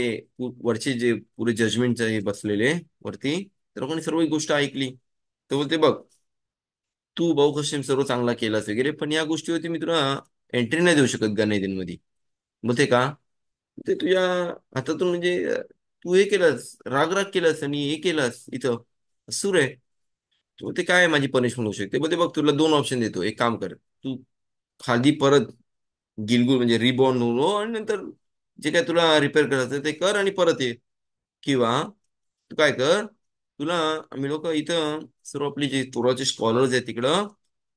वरचे जे पुरे जजमेंट बसलेले वरती, तर कोणी सर्व ही गोष्ट ऐकली. तर बोलते बघ तू भाऊ कशी सर्व चांगला केलास वगैरे पण या गोष्टीवरती मी तुला एंट्री नाही देऊ शकत गणेश मध्ये. बोलते का, ते तुझ्या हातातून म्हणजे तू हे केलंस, राग केलास आणि हे केलंस इथं सूर आहे. तू ते काय माझी पनिशमेंट होऊ शकते. बोलते बघ तुला दोन ऑप्शन देतो, एक काम कर तू खाली परत गिलगुल म्हणजे रिबॉन्ड होऊन हो आणि नंतर जे काय तुला रिपेअर करायचं ते कर आणि परत ये. किंवा तू काय कर, तुला आम्ही लोक इथं सर्व आपली जे तोराचे स्कॉलर्स आहेत तिकडं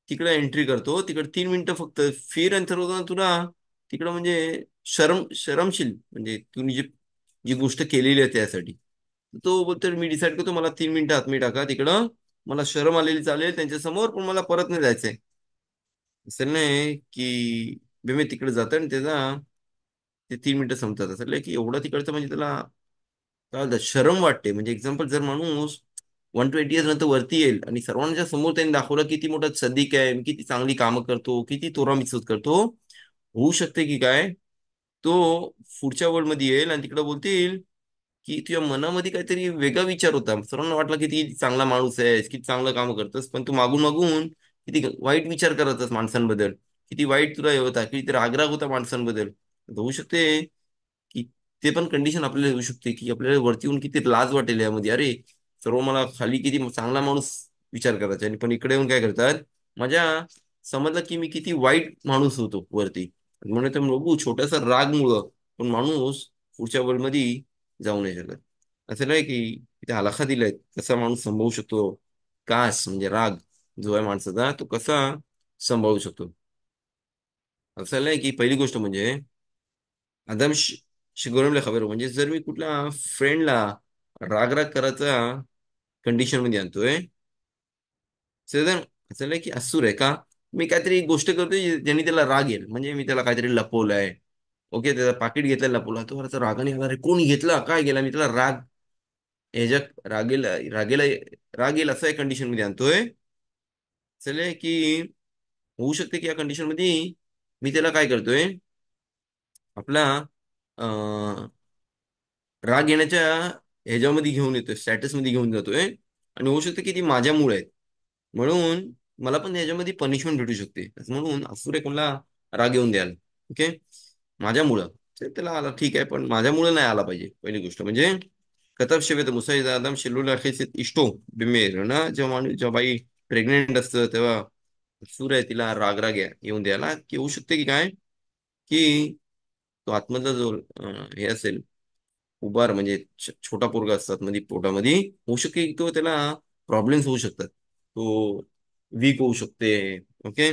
तिकडं एंट्री करतो. तिकडं 3 मिनिटं फक्त फिर आणि ठरवताना तुला तिकडं म्हणजे शरमशील म्हणजे तुम्ही जी गोष्ट केलेली आहे त्यासाठी. तो बोलतो मी डिसाईड करतो मला 3 मिनिटं आत मी टाका तिकडं, मला शरम आलेली चालेल त्यांच्या समोर पण मला परत नाही जायचंय. असं नाही की मी तिकडे जातो आणि त्याचा ते 3 मिनिटं संपतात. असं की एवढं तिकडचं म्हणजे त्याला काय बोलतात शरम वाटते. म्हणजे एक्झाम्पल जर माणूस 120 इयर्स नंतर वरती येईल आणि सर्वांच्या समोर त्यांनी दाखवलं किती मोठा सदिक आहे, मी किती चांगली कामं करतो, किती तोरा मिसत करतो. होऊ शकते की काय तो पुढच्या वर्ल्ड मध्ये येईल आणि तिकडे बोलतील की तुझ्या मनामध्ये काहीतरी वेगळा विचार होता. सर्वांना वाटलं की ती चांगला माणूस आहेस, किती चांगलं काम करतोस, पण तू मागून मागून किती वाईट विचार करतस माणसांबद्दल. किती वाईट तुला हे होता, किती रागराग होता माणसांबद्दल. होऊ शकते की ते पण कंडिशन आपल्याला येऊ शकते की आपल्याला वरती येऊन किती लाज वाटेल यामध्ये. अरे सर्व मला खाली किती चांगला माणूस विचार करायचा आणि पण इकडे येऊन काय करतात, माझ्या समजलं की मी किती वाईट माणूस होतो वरती. म्हणून ते बघू छोट्यासा रागमुळं पण माणूस पुढच्या वर्ल्ड मध्ये जाऊ नाही शकत. असं नाही की इथे हलाखा दिलाय कसा माणूस संभवू शकतो, कास म्हणजे राग जो आहे माणसाचा तो कसा संभाळू शकतो. असं नाही की पहिली गोष्ट म्हणजे आदम शिगोरमला खबर म्हणजे जर मी कुठल्या फ्रेंडला राग राग करायचा कंडिशन मध्ये आणतोय, तर असं नाही की असूर आहे का, मी काहीतरी गोष्ट करतोय ज्यांनी त्याला राग येईल. म्हणजे मी त्याला काहीतरी लपवलंय, ओके त्याचा पाकिट घेतलं लपवला, तो आता रागाने येणार आहे कोणी घेतला काय गेला, मी त्याला ह्याच्या रागेला राग येईल असं या कंडिशन मध्ये आणतोय. चले की होऊ शकते की या कंडिशन मध्ये मी त्याला काय करतोय, आपला राग येण्याच्या ह्याच्यामध्ये घेऊन येतोय, स्टॅटसमध्ये घेऊन जातोय. आणि होऊ शकतं की ती माझ्यामुळे आहे. म्हणून मला पण याच्यामध्ये पनिशमेंट भेटू शकते, असं म्हणून असुरे कोणाला राग येऊन द्याल. ओके. माझ्यामुळं तर त्याला आला ठीक आहे, पण माझ्यामुळं नाही आला पाहिजे. पहिली गोष्ट म्हणजे कतब शेवेत मुसाईद आदम शेल्लूला अखेसित इष्टो बिमेर ना. जेव्हा बाई प्रेग्नेंट असतं तेव्हा सूर आहे तिला येऊन द्यायला, की होऊ शकते की काय, की तो आतमधला जो हे असेल, उभार म्हणजे छोटा पोरगा असतात मध्ये पोटामध्ये, होऊ शके की तो त्याला प्रॉब्लेम्स होऊ शकतात. तो वीक होऊ शकते. ओके.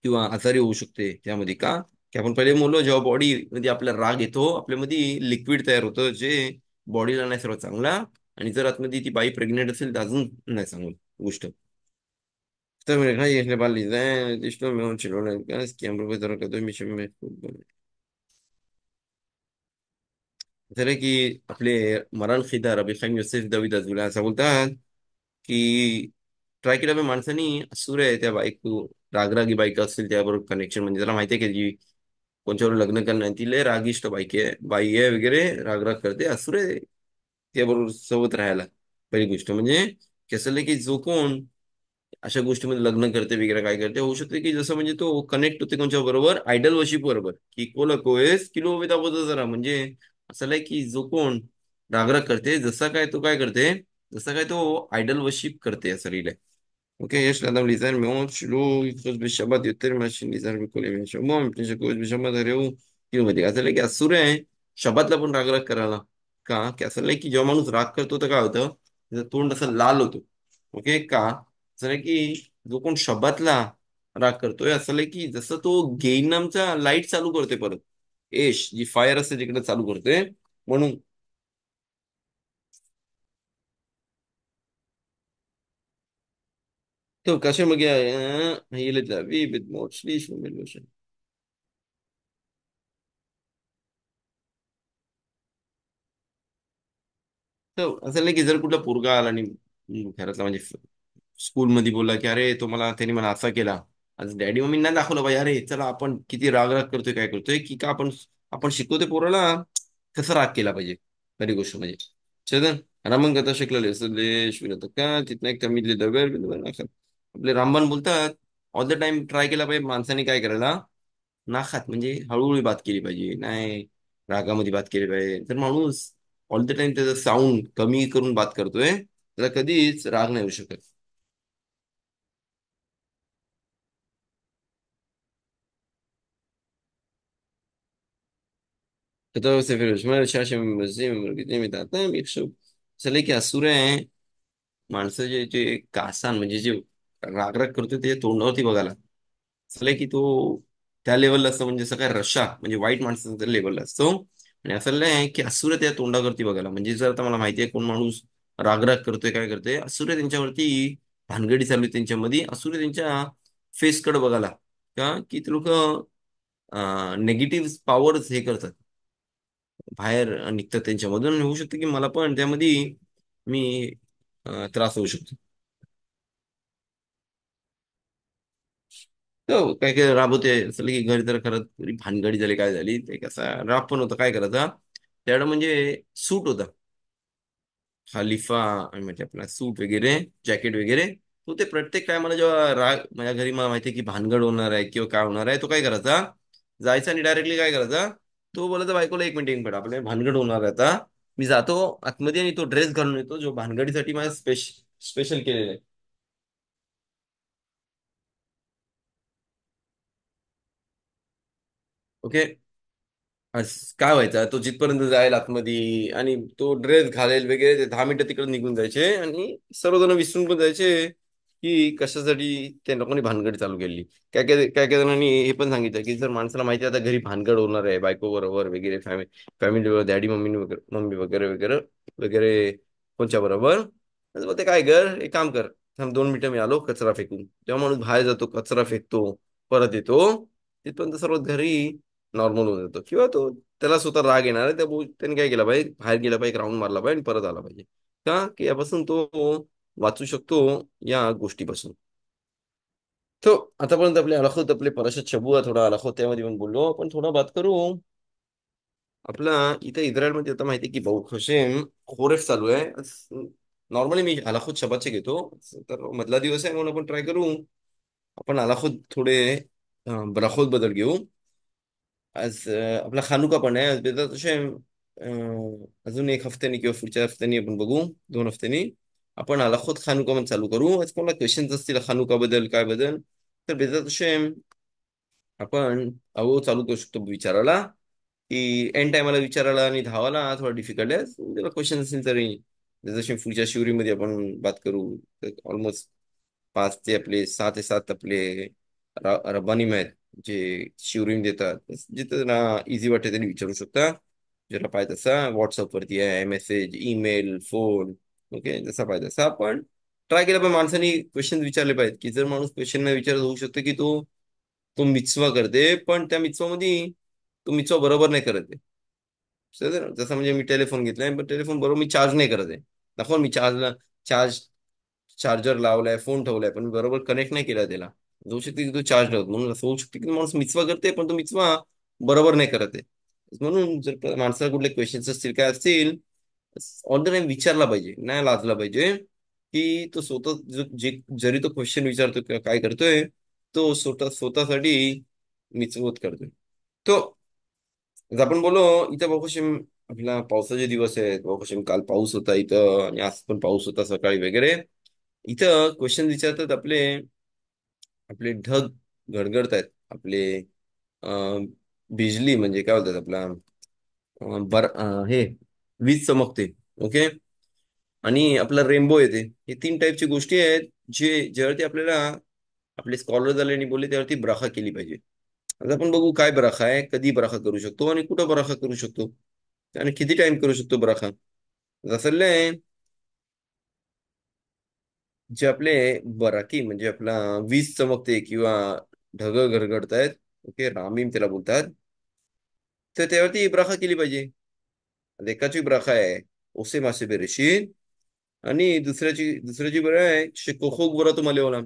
किंवा आजारी होऊ शकते त्यामध्ये. का की आपण पहिले बोललो, जेव्हा बॉडी मध्ये आपला राग येतो आपल्यामध्ये लिक्विड तयार होतं जे बॉडीला नाही सर्वात चांगला. आणि जर आतमध्ये ती बाई प्रेग्नेंट असेल तर अजून नाही चांगली गोष्ट. Esta pareja y es la validez, esto me onchiló la gas, que han propuesto lo que doy mi chame. जरा की आपले मराल खिदार अभी खाईम योसेफ दवीद अजूला असं बोलतात की ट्राय केल्या माणसानी असुर आहे त्या बाईक, रागरागी बाईक असतील त्याबरोबर कनेक्शन, म्हणजे त्याला माहिती आहे की जी कोणच्यावर लग्न करणार तिले रागिष्ट बाई आहे वगैरे, रागराग करते असुर आहे त्याबरोबर सोबत राहायला. पहिली गोष्ट म्हणजे कसं आहे की जो कोण अशा गोष्टीमध्ये लग्न करते वगैरे काय करते, होऊ शकते की जसं म्हणजे तो कनेक्ट होते कोणच्या बरोबर, आयडल वर्शिप बरोबर, की कोला कोएस किलो वेदा जरा म्हणजे असं आहे की जो कोण रागराग करते जसा काय तो काय करते, जसा काय तो आयडल वर्शिप करते असं लिहिलंय. אוקיי, יש לאדם להיזהר מאוד שלא יפרוץ בשבת יותר מאשר להיזהר בכל ימי השבוע, מפני שקודש בשבת הרי הוא כאילו מדאיג. असं नाही की असुर आहे शबातला पण रागराग करायला. का की असं नाही की जेव्हा माणूस राग करतो तर काय होतं, त्याचं तोंड असं लाल होतं. ओके. का असं नाही की जो कोण शबातला राग करतोय असं नाही की जसं तो गेईनामचा लाईट चालू करतोय परत, एश जी फायर असते तिकडे चालू करतोय. म्हणून טוב, כאשר מגיע הילד לאביו בדמעות שליש ומלבוש. तर असं नाही की जर कुठला पोरगा आला आणि घरातला म्हणजे स्कूलमध्ये बोलला की अरे तो मला त्याने मला असा केला, आज डॅडी मम्मी नाही दाखवलं पाहिजे अरे चला आपण किती राग राग करतोय काय करतोय, की का आपण आपण शिकवतोय पोराला कसा राग केला पाहिजे. पहिली गोष्ट म्हणजे चलन रामन कथा शिकलेले संदेश विनोद का तिथं एक कमीतले दगड आपले रामबाण बोलतात, ऑल द टाइम ट्राय केला पाहिजे माणसाने काय करायला, नाखात म्हणजे हळूहळू बात केली पाहिजे, नाही रागामध्ये बात केली पाहिजे. तर माणूस ऑल द टाइम त्याचा साऊंड कमी करून बात करतोय, त्याला कधीच राग नाही येऊ शकत. כתוב בספר ישמעאל בשעה שהם מבזים ומרגיזים את דעתם יחשוב. असं की असुर आहे माणसं जे जे कासान म्हणजे जे रागराग करतो ते तोंडावरती बघायला. असं की तो त्या लेवलला असतो, म्हणजे सगळ्या रशा म्हणजे वाईट माणसाचा लेवलला असतो. आणि असं आहे की असुर त्या तोंडावरती बघायला, म्हणजे जर आता मला माहिती आहे कोण माणूस रागराग करतोय काय करतोय, असुर त्यांच्यावरती भानगडी चालू आहे त्यांच्यामध्ये, असुर त्यांच्या फेसकडे बघायला. का की ते लोक नेगेटिव्ह पॉवर हे करतात, बाहेर निघतात त्यांच्यामधून. आणि होऊ शकतं की मला पण त्यामध्ये मी त्रास होऊ शकतो. तो काय काय राबवते असं की घरी तर खरंच तरी भानगडी झाली काय झाली ते कसा राब पण होता काय करायचा त्याकडं म्हणजे सूट होता, खालिफा आणि म्हणजे आपला सूट वगैरे, जॅकेट वगैरे. तो ते प्रत्येक टायमाला जेव्हा राग माझ्या घरी मला माहिती आहे की भानगड होणार आहे किंवा काय होणार आहे, तो काय करायचा, जायचा आणि डायरेक्टली काय करायचा, तो बोलायचा बायकोला एक मिनिट आपल्या भानगड होणार आहे आता, मी जातो आतमध्ये आणि तो ड्रेस घालून येतो जो भानगडीसाठी माझ्या स्पेशल केलेला आहे. ओके. काय व्हायचा तो जिथपर्यंत जाईल आतमध्ये आणि तो ड्रेस घालेल वगैरे, ते 10 मिनिटं तिकडे निघून जायचे आणि सर्वजण विसरून पण जायचे की कशासाठी त्या लोकांनी भानगड चालू केली. काय काय जणांनी हे पण सांगितलं की जर माणसाला माहिती आहे आता घरी भानगड होणार आहे बायको बरोबर वगैरे, फॅमिली बरोबर, डॅडी मम्मी वगैरे वगैरे वगैरे कोणच्या बरोबर, तर मग ते काय कर एक काम कर, थांब 2 मिनिटं मी आलो कचरा फेकून. जेव्हा माणूस बाहेर जातो कचरा फेकतो परत येतो, तिथपर्यंत सर्व घरी नॉर्मल होऊन जातो. किंवा तो त्याला स्वतः राग येणार आहे त्याने काय केलं पाहिजे, बाहेर गेला पाहिजे, राऊंड मारला पाहिजे आणि परत आला पाहिजे. का की यापासून तो वाचू शकतो या गोष्टीपासून. तो आतापर्यंत आपले अलखोत आपले परशात शबुआ थोडा अलखोत त्यामध्ये पण बोललो आपण, थोडा बात करू आपला इथे इस्रायलमध्ये आता माहिती आहे की भाऊ हशेम खोरेफ चालू आहे. नॉर्मली मी अलाखुद शबाचे घेतो. तर मधला दिवस आहे म्हणून आपण ट्राय करू. आपण अलाखुद थोडे बराखोत बदल घेऊ. आज आपला खानुका पण आहे आज बेदात हशेम. अजून एक हफ्त्यानी किंवा पुढच्या हफ्त्यानी आपण बघू. 2 हफ्त्यांनी आपण अलाखोत खानुका पण चालू करू. आज कोणाला क्वेश्चन्स असतील खानुका बद्दल काय बद्दल, तर बेदात हशेम आपण अहो चालू करू शकतो विचारायला. की एंड टायमाला विचारायला आणि धावाला थोडा डिफिकल्ट आहे. त्याला क्वेश्चन असेल तरी जसे पुढच्या शिवरीमध्ये आपण बात करू. ऑलमोस्ट 5 ते 7 आपले रब्बानी आहेत जे शिवरिंग देतात. जिथं त्यांना इझी वाटते त्यांनी विचारू शकता. ज्याला पाहिजे तसा व्हॉट्सअपवरती आहे, मेसेज, ईमेल, फोन. ओके, जसा पाहिजे तसा आपण ट्राय केला. पण माणसांनी क्वेश्चन विचारले पाहिजेत की जर माणूस क्वेश्चन न विचारत होऊ शकतो की तो तो मिचवा करते, पण त्या मिचवामध्ये तो मिचवा बरोबर नाही करत आहे. जसं म्हणजे मी टेलिफोन घेतलाय पण टेलिफोन बरोबर मी चार्ज नाही करत आहे. दाखवा मी चार्ज चार्जर लावलाय, फोन ठेवलाय, पण बरोबर कनेक्ट नाही केला त्याला. होऊ शकते की तो चार्ज ठेवतो म्हणून असं होऊ शकते की माणूस मिचवा करते पण तो मिचवा बरोबर नाही करत आहे. म्हणून जर माणसाला कुठले क्वेश्चन्स असतील काय असतील, ऑन द टाइम विचारला पाहिजे, नाही लाजला पाहिजे. की तो स्वतः जरी तो क्वेश्चन विचारतो किंवा काय करतोय, तो स्वतःसाठी मिचवत करतोय तो. आज आपण बोलो इथं बघूशिम आपला पावसाचे दिवस आहेत. बघूशिम काल पाऊस होता इथं आणि आज पण पाऊस होता सकाळी वगैरे. इथं क्वेश्चन विचारतात आपले आपले ढग गडगडत आहेत आपले. अं, बिजली म्हणजे काय बोलतात आपला हे वीज चमकते. ओके. आणि आपला रेनबो येते. हे 3 टाईपची गोष्टी आहेत ज्यावरती आपल्याला आपले स्कॉलर झाले बोलले त्यावरती ब्राखा केली पाहिजे. आता आपण बघू काय बराखा आहे, कधी बराखा करू शकतो आणि कुठं बराखा करू शकतो आणि किती टाइम करू शकतो बराखा. जसं जे आपले बराकी म्हणजे आपला वीज चमकते किंवा ढग गरगडतायत. ओके, रामीम त्याला बोलतात. तर त्यावरती बराखा केली पाहिजे. आता एकाची बराखा आहे ओसे मासे बेरेशीत आणि दुसऱ्याची बरं आहे शेकोखोक बरा तुम्हाला ओला.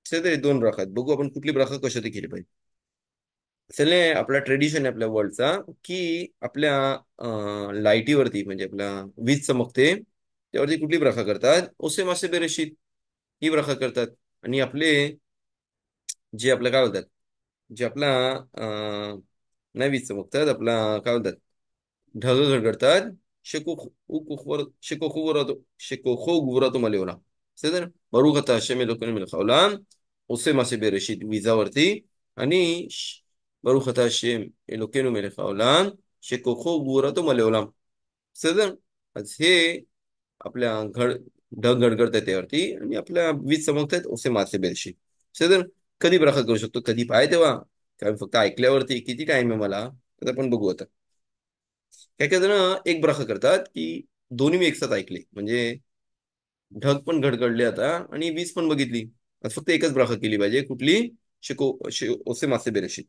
तरी 2 ब्राखा आहेत. बघू आपण कुठली ब्राखा कशात केली पाहिजे. चले आपला ट्रेडिशन आहे आपल्या वर्ल्डचा की आपल्या लाईटीवरती म्हणजे आपल्या वीज चमकते त्यावरती कुठली ब्राखा करतात, ओसे मासे बेरेशीत ही ब्राखा करतात. आणि आपले जे आपलं काय बोलतात, जे आपला नाही वीज चमकतात आपला काय बोलतात ढग गडगडतात. शेकोखो गुरातो मलेवला. तर बरू खाता शे लोकांनी मिळ खावला ओसे मासे बेरेशीत विजावरती. आणि बरू खाता शेम लोकेनु मेले खावला शेकोखो गुरातो मलेवला. सदन आज हे आपल्या ढग गडगडतात त्यावरती आणि आपल्या वीज चमकतात ओसे मासे बेरशी. सदन कधी बराखा करू शकतो, कधी पाय तेव्हा काय फक्त ऐकल्यावरती किती टाइम आहे मला तर आपण बघू आता. काय काय जण एक बराखा करतात की दोन्ही मी एकसाथ ऐकले म्हणजे ढग पण गडगडले आता आणि वीज पण बघितली. आज फक्त एकच बराखा केली पाहिजे कुठली, ओसे मासे बेरशी.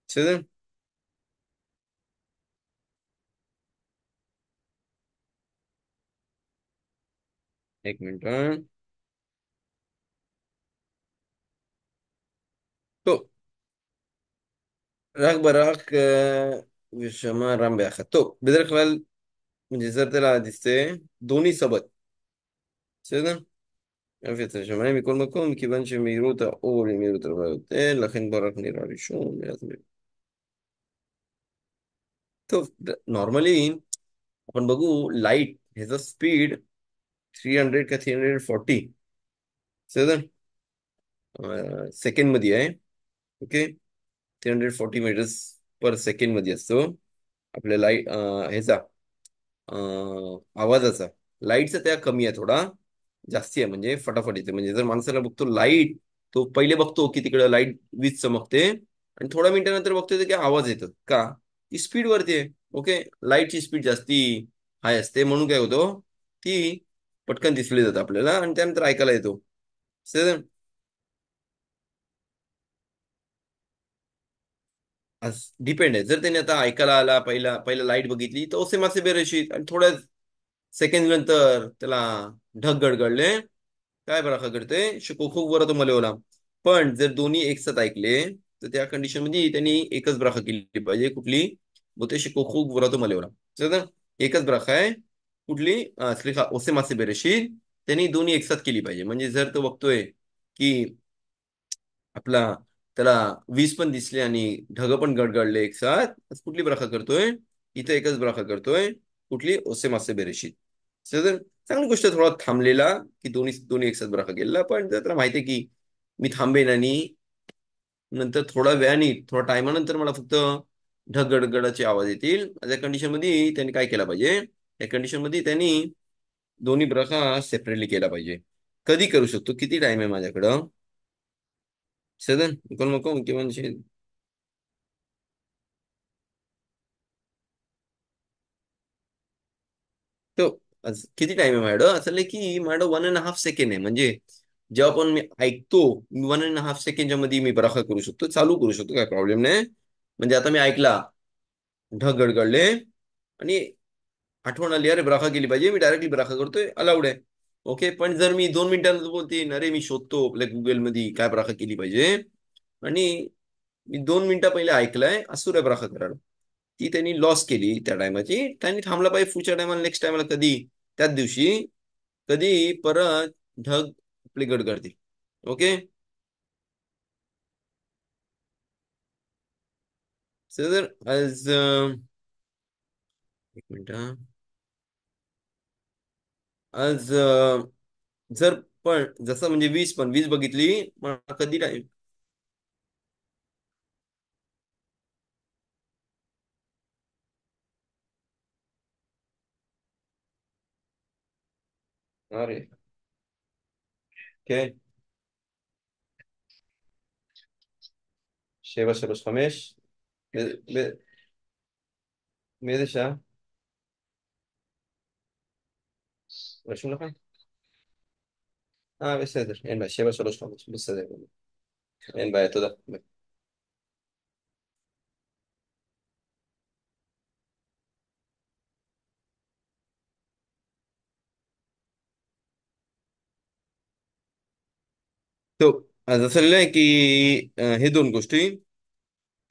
सदन एक मिनिट तो רק ברק ושמע רם ביחד. טוב, בדרך כלל म्हणजे जर त्याला दिसते दोन्ही सोबत. בסדר? יופי יצא שמיים מכל מקום, מכיוון שמהירות האור היא מהירות רבה יותר, לכן ברק נראה ראשון. טוב, नॉर्मली आपण बघू लाईट ह्याचा स्पीड 300 का 340 सेकंड मध्ये आहे. ओके, 340 मीटर्स पर सेकंड मध्ये असतो आपल्या लाईट ह्याचा आवाजाचा. लाईटचा त्या कमी आहे थोडा, जास्ती आहे म्हणजे फटाफट येते. म्हणजे जर माणसाला बघतो लाईट, तो पहिले बघतो की तिकडे लाईट वीज चमकते आणि थोड्या मिनिटानंतर बघतो की आवाज येतो का, ती स्पीड वरती आहे. ओके, लाईटची स्पीड जास्ती हाय असते म्हणून काय होतं ती पटकन दिसली जातं आपल्याला आणि त्यानंतर ऐकायला येतो. डिपेंड आहे. जर त्याने आता ऐकायला आला पहिला पहिला लाईट बघितली तर ओसे मासे बेरेशीत आणि थोड्या सेकंड नंतर त्याला ढग गडगडले काय बरं घडते शिको खूप बरं तो मलवला. पण जर दोन्ही एक साथ ऐकले तर त्या कंडिशन मध्ये त्यांनी एकच ब्राखा केली पाहिजे कुठली, बोते शिकोखू गुरातो मलेवला. समजलं? एकच ब्राखा आहे. कुठली स्लिखा ओसे मासे बेरेशीत. त्यांनी दोन्ही एकसाथ केली पाहिजे. म्हणजे जर तो बघतोय की आपला त्याला वीज पण दिसले आणि ढग पण गडगडले एकसाथ, तर कुठली ब्राखा करतोय? इथे एकच ब्राखा करतोय. कुठली ओसे मासे बेरेशीत. तर चांगली गोष्ट आहे, थोडा थांबलेला की दोन्ही दोन्ही एकसाथ ब्राखा केलेला. पण जर त्याला माहिती आहे की मी थांबेन आणि नंतर थोड्या वेळाने थोड्या टायमानंतर मला फक्त ढग गडगडाचे आवाज येतील, त्या कंडिशन मध्ये त्यांनी काय केलं पाहिजे? त्या कंडिशन मध्ये त्यांनी दोन्ही ब्राखा सेपरेटली केला पाहिजे. कधी करू शकतो? किती टाइम आहे माझ्याकडं? सदन कोण नको किंवा तो किती टाइम आहे माझ्याकडं? असं की माझ्याकडं 1.5 सेकंड आहे. म्हणजे जेव्हा पण मी ऐकतो, 1.5 सेकंडच्या मध्ये मी बराखा करू शकतो, चालू करू शकतो, काय प्रॉब्लेम नाही. म्हणजे आता मी ऐकला ढग गडगडले आणि आठवण आली अरे ब्राखा केली पाहिजे, मी डायरेक्टली ब्राखा करतोय, अलाउड आहे. ओके. पण जर मी 2 मिनिटांनंतर बोलते अरे मी शोधतो आपल्या गुगलमध्ये काय ब्राखा केली पाहिजे, आणि मी 2 मिनिटं पहिले ऐकलंय असुऱ्या ब्राखा करायला, ती त्यांनी लॉस केली त्या टायमाची. त्यांनी थांबला पाहिजे पुढच्या टायमाला, नेक्स्ट टायमाला कधी त्याच दिवशी कधी परत ढग आपले गडगडतील. ओके. सर आज एक मिनिट हा. आज जर पण जसं म्हणजे वीज बघितली मला कधी टाइम. अरे اوكي. شيبة شلوش خميش. ميدشا رسم لك. בסדר, אין בעיה, 735, בסדר. אין בעיה, תודה. טוב, אז असं झालेलं आहे की हे दोन गोष्टी.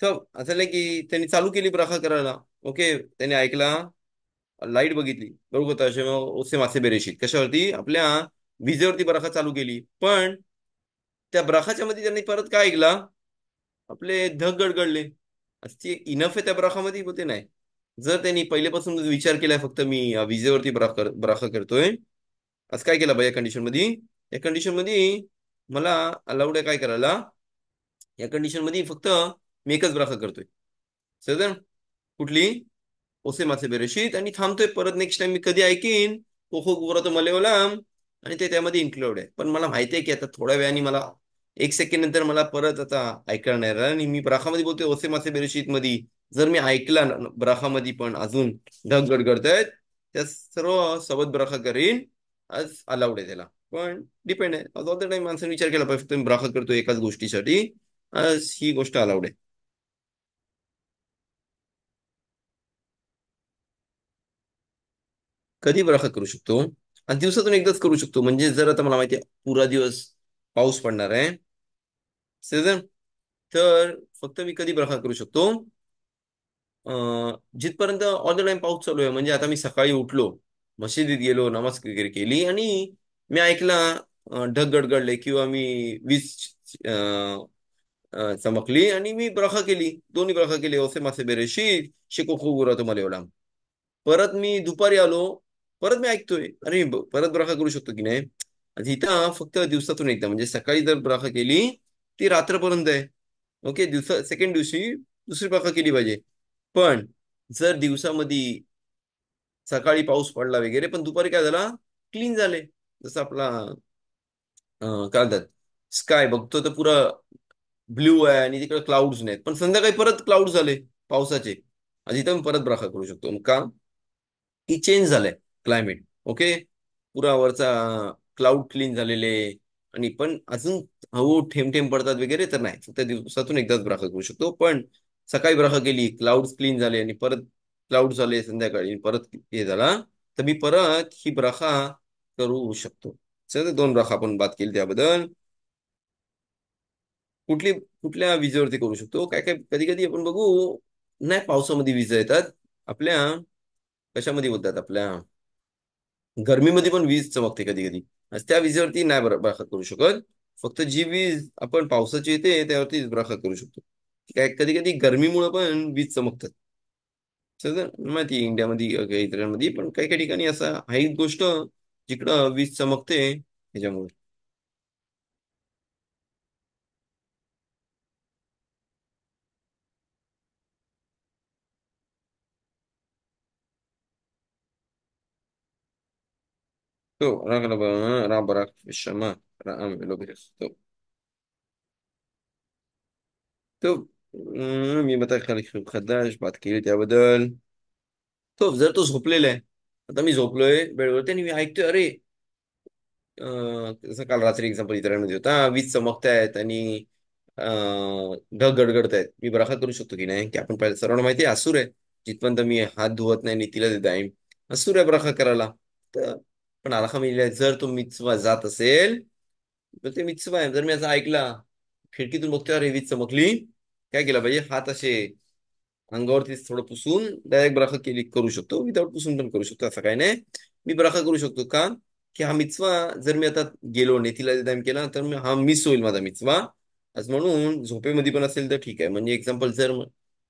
तर असं झालंय की त्यांनी चालू केली ब्राखा करायला. ओके. त्यांनी ऐकला, लाईट बघितली, बरोबर होता ओसे मासे बेरेशीत कशावरती? आपल्या विजेवरती ब्राखा चालू केली. पण त्या ब्राखाच्या मध्ये त्यांनी परत काय ऐकला? आपले ढग गडगडले. ती इनफ आहे त्या ब्राखामध्ये? बोलते नाही. जर त्यांनी पहिल्यापासून विचार केलाय फक्त मी विजेवरती ब्राखा करतोय, आज काय केलं पाहिजे या कंडिशन मध्ये? या कंडिशन मध्ये मला अलाउड आहे काय करायला? या कंडिशन मध्ये फक्त मी एकच ब्राखा करतोय. समजलं? कुठली? ओसे मासे बेरेशीत. आणि थांबतोय, परत नेक्स्ट टाइम मी कधी ऐकीन कोको गोरा तो मलेवलाम, आणि ते त्यामध्ये इन्क्लूड आहे. पण मला माहिती आहे की आता थोड्या वेळाने मला 1 सेकंड नंतर मला परत आता ऐकायला नाही राहिलं, आणि मी ब्राखामध्ये बोलतोय ओसे मासे बेरेशीत मध्ये. जर मी ऐकला ब्राखामध्ये पण अजून ढग गडगडतायत, त्या सर्व सोबत ब्राखा करीन. आज अलाउड आहे त्याला. पण डिपेंड आहे, ऑल द टाइम माणसाने विचार केला पाहिजे. फक्त मी ब्राखा करतो एकाच गोष्टीसाठी, आज ही गोष्ट अलाउड आहे. कधी बराखा करू शकतो? आणि दिवसातून एकदाच करू शकतो. म्हणजे जर आता मला माहिती आहे पुरा दिवस पाऊस पडणार आहे सीझन, तर फक्त मी कधी बराखा करू शकतो? जिथपर्यंत ऑल द टाइम पाऊस चालू आहे. म्हणजे आता मी सकाळी उठलो, मशिदीत गेलो, नमाज वगैरे केली, आणि मी ऐकला ढग गडगडले किंवा मी वीज चमकली, आणि मी ब्राखा केली, दोन्ही ब्राखा केली, ओसे मासे बेरेशी शिको खूप उरा तुम्हाला एवढा. परत मी दुपारी आलो, परत मी ऐकतोय अरे परत ब्राखा करू शकतो की नाही? आणि इथं फक्त दिवसातून एकदा, म्हणजे सकाळी जर ब्राखा केली ती रात्रपर्यंत आहे. ओके. सेकंड दिवशी दुसरी ब्राखा केली पाहिजे. पण जर दिवसामध्ये सकाळी पाऊस पडला वगैरे, पण दुपारी काय झाला, क्लीन झाले, जसं आपला काय म्हणतात, स्काय बघतो तर पुरा ब्ल्यू आहे आणि तिकडे क्लाउड्स नाहीत, पण संध्याकाळी परत क्लाउड झाले पावसाचे. आणि इथं मी परत ब्राखा करू शकतो. मग का? की चेंज झालंय क्लायमेट. ओके. पुरा वरचा क्लाउड क्लीन झालेले, आणि पण अजून हळू थेंब थेंब पडतात वगैरे तर नाही, फक्त दिवसातून एकदाच ब्राखा करू शकतो. पण सकाळी ब्राखा केली, क्लाउड क्लीन झाले, आणि परत क्लाउड झाले संध्याकाळी, आणि परत हे झाला, तर मी परत ही ब्राखा करू शकतो. चल, दोन ब्राखा आपण बात केली त्याबद्दल. कुठल्या विजेवरती करू शकतो? काय काय कधी कधी आपण बघू नाही, पावसामध्ये विजा येतात. आपल्या कशामध्ये बोलतात, आपल्या गरमीमध्ये पण वीज चमकते कधी कधी. त्या विजेवरती नाही बरखात करू शकत. फक्त जी वीज आपण पावसाची येते त्यावरती बरखात करू शकतो. काय कधी कधी गरमीमुळे पण वीज चमकतात. सगळं माहिती आहे इंडियामध्ये काही इतरांमध्ये, पण काही काही ठिकाणी असं आहे एक गोष्ट जिकडं वीज चमकते त्याच्यामुळे. तो रगब रबरक الشماء رقم لوبريخ तो मी बता खाली खद्दाश बात केली त्याबद्दल. तो जर तो झोपलेला आहे, आता मी झोपलोय बेडवरती आणि मी ऐकतोय, अरे जसं काल रात्री एक्झाम्पल इतरांमध्ये होता, वीज चमकतायत आणि ढग गडगडतायत, मी बराखा करू शकतो की नाही? की आपण पाहिलं सर्वांना माहिती आहे असूर आहे. जिथपर्यंत मी हात धुवत नाही नीतीला देत आहे, असूर आहे बराखा करायला. तर पण आलाखा म्हणजे जर तो मिtzवा जात असेल तर ते मिtzवा आहे. जर मी असं ऐकला, खिडकीतून बघतोय अरे वीज चमकली, काय केलं पाहिजे? हात असे अंगावरती थोडं पुसून डायरेक्ट बराखा केली करू शकतो, विदाऊट पुसून पण करू शकतो, असं काय नाही. मी बराखा करू शकतो का? की हा मिचवा जर मी आता गेलो नेतीला दान केला तर हा मिस होईल माझा मिचवा. आज म्हणून झोपेमध्ये पण असेल तर ठीक आहे. म्हणजे एक्झाम्पल जर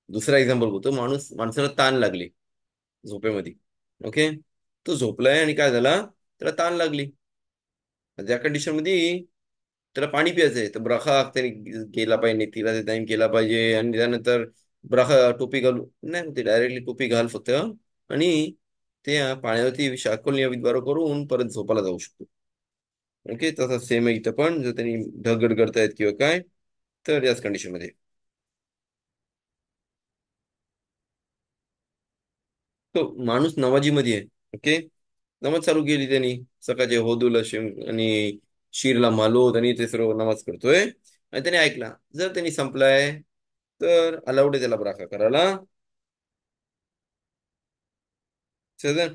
दुसरा एक्झाम्पल होतो, माणसाला ताण लागली झोपेमध्ये. ओके, तो झोपलाय आणि काय झाला, त्याला ताण लागली. त्या कंडिशन मध्ये त्याला पाणी प्यायचंय, तर ब्रखा त्याने केला पाहिजे, नेतीला ते टाइम केला पाहिजे. आणि त्यानंतर ब्रखा टोपी घालू नाही, ते डायरेक्टली टोपी घाल फक्त, आणि त्या पाण्यावरती शाकुल नियमित करून परत झोपायला जाऊ शकतो. ओके, तसा सेम आहे इथं पण. जर त्यांनी ढग गडगडतायत किंवा काय, तर याच कंडिशन मध्ये तो माणूस नमाजीमध्ये आहे. ओके, नमाज चालू केली त्यांनी सकाळचे होदुल शिम आणि शिरला मालोद आणि ते सर्व नमाज करतोय, आणि त्याने ऐकला. जर त्यांनी संपलाय तर अलाउड आहे त्याला बराका करायला. Cezar,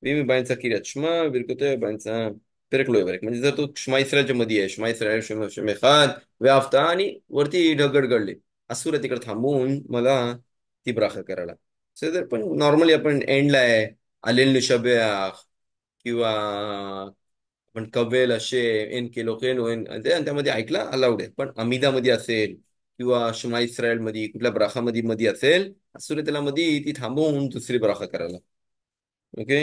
Vivi baința Kiryat Shema, Birkutei baința Perek Lo Iverek. म्हणजे जर तो शमा इस्रायलच्या मध्ये आहे, शमा इस्रायल शमा शमा एखाद व्याफ्ता आणि वरती ढगड गडले, असुर तिकडे थांबून मला ती ब्राखा करायला. सर पण नॉर्मली आपण एंडला आहे, आलेल निशब्याख किंवा आपण कवेल असे एन केलो केन एन त्यामध्ये ऐकला अलाउड आहे. पण अमिदामध्ये असेल किंवा शमा इस्रायल मध्ये कुठल्या ब्राखामध्ये मध्ये असेल, असुर त्याला मध्ये ती थांबवून दुसरी ब्राखा करायला. ओके,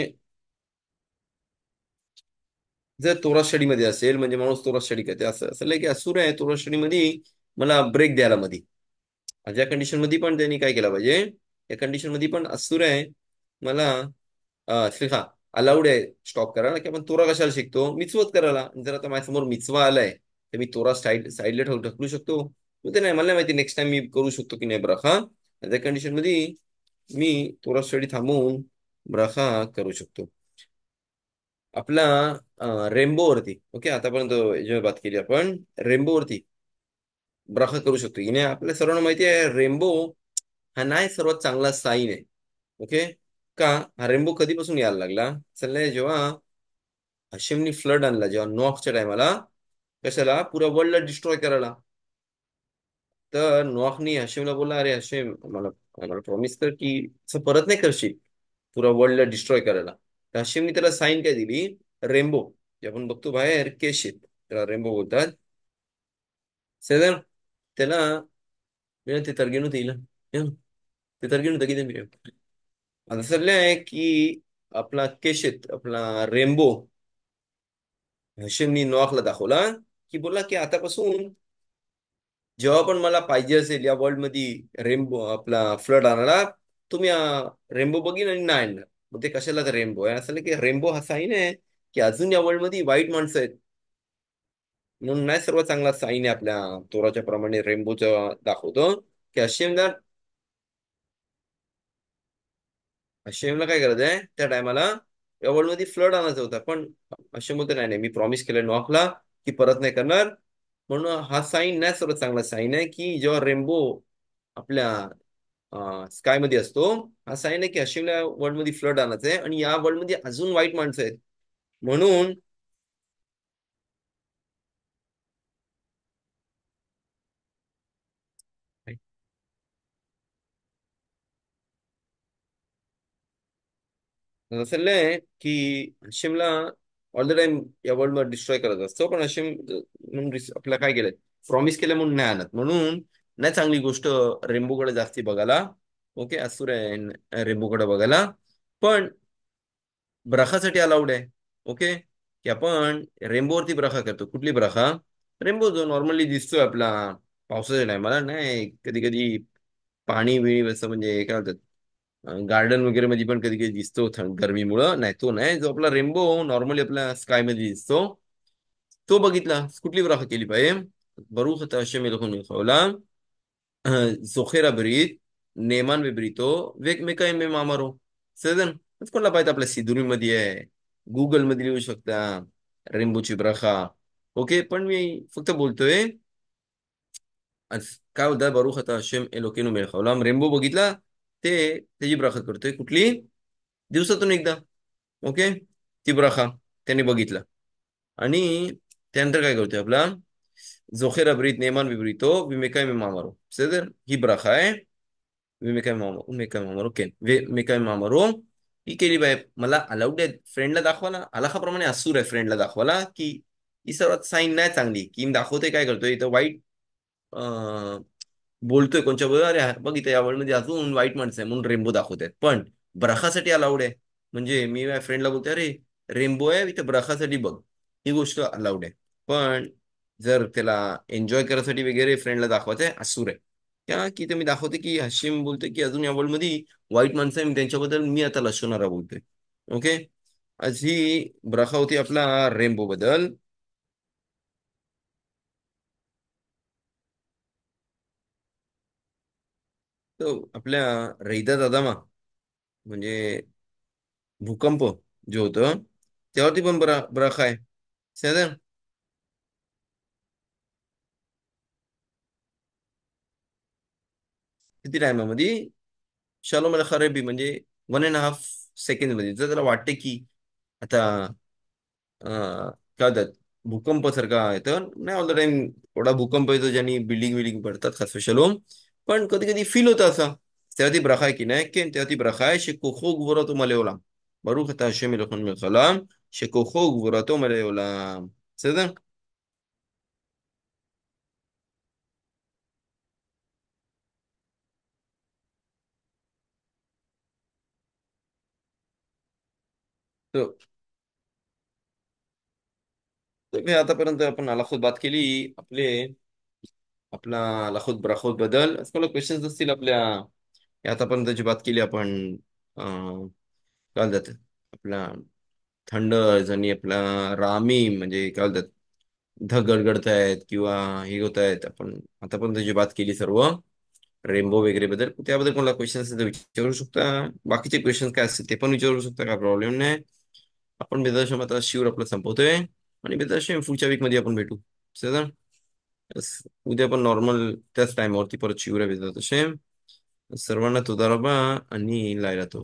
जर तोरा स्टडीमध्ये असेल, म्हणजे माणूस तोरा स्टडी करते, असं असं की असुर आहे तोरा स्टडीमध्ये, मला ब्रेक द्यायला मध्ये. ज्या कंडिशन मध्ये पण त्यांनी काय केलं पाहिजे, या कंडिशन मध्ये पण असुर आहे मला श्रीखा अलाउड आहे स्टॉप करायला, की आपण तोरा कशाला शिकतो मिचवत करायला. आणि जर आता माझ्यासमोर मिचवा आलाय तर मी तोरा साईडला ढकलू शकतो. मग ते नाही, मला नाही माहिती नेक्स्ट टाइम मी करू शकतो की नाही ब्रखा. त्या कंडिशन मध्ये मी तोरा स्टडी थांबवून ब्रखा करू शकतो. आपला रेनबोवरती. ओके, आतापर्यंत याच्यावर बात केली आपण रेनबोवरती ब्रखा करू शकतो की नाही. आपल्या सर्वांना माहिती आहे रेनबो हा नाही सर्वात चांगला साईन आहे. ओके, का हा रेनबो कधीपासून यायला लागला? चाललंय जेव्हा हशिमनी फ्लड आणला, जेव्हा नॉकच्या टायमाला, कशाला पुऱ्या वर्ल्डला डिस्ट्रॉय करायला. तर नॉकनी हशिमला बोलला, अरे हशिम मला मला प्रॉमिस कर की असं परत नाही करशील पुरा वर्ल्डला डिस्ट्रॉय करायला. तर हशिमनी त्याला साईन काय दिली? रेनबो. जे आपण बघतो बाहेर केश त्याला रेनबो बोलतात. सेजन त्याला ते तर्गेनु येईल ते तर्गेनु तगिदे मी आता सल्लंय की आपला केशेत आपला रेनबो हशिमनी नॉकला दाखवला, की बोला की आतापासून जेव्हा पण मला पाहिजे असेल या वर्ल्ड मध्ये रेनबो आपला फ्लड आणायला, तुम्ही रेनबो बघीन आणि नाही आणणार. मग ते कशाला तर रेनबो आहे असं की रेनबो हा साईन आहे की अजून या वर्ल्ड मध्ये वाईट माणसं आहेत. म्हणून नाही सर्वात चांगला साईन आहे आपल्या तोराच्या प्रमाणे रेनबोचा दाखवतो की हशिमला हशिमला काय करायचं आहे त्या टायमाला या वर्ल्ड मध्ये फ्लड आणायचा होता. पण हशिम बोलतो नाही नाही, मी प्रॉमिस केलं नॉकला की परत नाही करणार. म्हणून हा साईन नाही सर्वात चांगला साईन आहे की जेव्हा रेनबो आपल्या स्काय मध्ये असतो, हा साईन आहे की हशिमला वर्ल्ड मध्ये फ्लड आणायचं आहे आणि या वर्ल्ड मध्ये अजून वाईट माणसं आहेत. म्हणून असं की हशिमला ऑल द टाइम या वर्ल्ड मध्ये डिस्ट्रॉय करत असतो, पण हशिम म्हणून आपल्याला काय केलं, प्रॉमिस केलं म्हणून नाही आणत, म्हणून नाही चांगली गोष्ट रेनबोकडे जास्ती बघायला. ओके, असुर आहे रेनबोकडे बघायला. पण ब्रखासाठी अलाउड आहे. ओके, की आपण रेनबोवरती ब्रखा करतो. कुठली ब्रखा? रेनबो जो नॉर्मली दिसतोय आपला पावसाच्या टायमाला, नाही कधी कधी पाणी बिणी असं म्हणजे काय म्हणतात गार्डन वगैरे मध्ये पण कधी कधी दिसतो गरमीमुळं. नाही तो नाही, जो आपला रेनबो नॉर्मली आपल्या स्काय मध्ये दिसतो तो बघितला. कुठली ब्राखा केली पाहिजे? बरूख आता हशेम एलोहेinu melech זוכר הברית, נאמן בבריתו, ומקיים במאמרו. בסדר? אז כל הבית आपल्या सिदुरीमध्ये आहे, गुगल मध्ये लिहू शकता रेनबोची ब्रखा. ओके, पण मी फक्त बोलतोय आज काय होतं, बरूख आता हशेम एलोकेनु मेलech हाओlam. रेनबो बघितला, ते त्याची ब्रखा करतोय. कुठली? दिवसातून एकदा. ओके, ती ब्रखा त्याने बघितला. आणि त्यानंतर काय करतोय आपला झोखेर अब्रीत नेमान विब्रीतो विमेकाय मामारो. בסדר? ही ब्रखा आहे. विमेकाय मामारो, विमेकाय मामारो, ओके, विमेकाय मामारो. ही केली पाहिजे. मला अलाउड आहे फ्रेंडला दाखवायला, अलाखाप्रमाणे असूर आहे फ्रेंडला दाखवायला, की ही सर्वात साईन नाही चांगली, की मी दाखवते काय करतोय इथं वाईट बोलतोय कोणच्या बरोबर, अरे बघ इथे या वर्ल्डमध्ये अजून वाईट माणसं आहे म्हणून रेनबो दाखवत आहेत. पण ब्रखासाठी अलाउड आहे. म्हणजे मी माझ्या फ्रेंडला बोलते, अरे रेनबो आहे इथे ब्रखासाठी बघ, ही गोष्ट अलाउड आहे. पण जर त्याला एन्जॉय करायसाठी वगैरे फ्रेंडला दाखवायचं आहे, असूर आहे. त्या की ते मी दाखवते की हशिम बोलते की अजून या वर्ल्ड मध्ये वाईट माणसं आहे, त्यांच्याबद्दल मी आता लशोनारा बोलतोय. ओके, आज ही ब्रखा होती आपला रेनबो बद्दल. तो आपल्या रैदात अदामा म्हणजे भूकंप जो होतं त्यावरती पण ब्रखा आहे. समजलं? किती टायमामध्ये? शालो मला खरेबी म्हणजे 1.5 सेकंड मध्ये. जर त्याला वाटते की आता काय होतात भूकंप सारखा येतं, नाही ऑल द टाइम एवढा भूकंप येतो ज्यांनी बिल्डिंग बिल्डिंग पडतात खास शालोम, पण कधी कधी फील होतं असं. तेव्हा ती ब्रखा आहे की नाही, की तेव्हा ती ब्रखा आहे शेकोखो गुवरातो मले ओलाम. बरूख आता हशेम एलोहेinu melech haolam, शेकोखो गुवरातो मले ओलाम. בסדר? तर तर मी आतापर्यंत आपण अलाखोत बात केली आपला अलाखोत ब्राखोत बद्दल. मला क्वेश्चन्स असतील आपल्या आतापर्यंतची बात केली आपण. काय बोलतात आपला थंडर्स आणि आपला रामी म्हणजे काय बोलतात ढग गडगडत आहेत किंवा हे होत आहेत. आपण आतापर्यंत जी बात केली सर्व रेनबो वगैरे बद्दल, त्याबद्दल कोणाला क्वेश्चन असेल तर विचारू शकता. बाकीचे क्वेश्चन काय असतील ते पण विचारू शकता, काय प्रॉब्लेम नाही. आपण बेदाशम आता शिवर आपलं संपवतोय आणि बेदाशम पुढच्या वीक मध्ये आपण भेटू. सर उद्या पण नॉर्मल त्याच टाइमवरती परत शिवर आहे बेदाशम. सर्वांना तुदा रबा आणि लायला तो.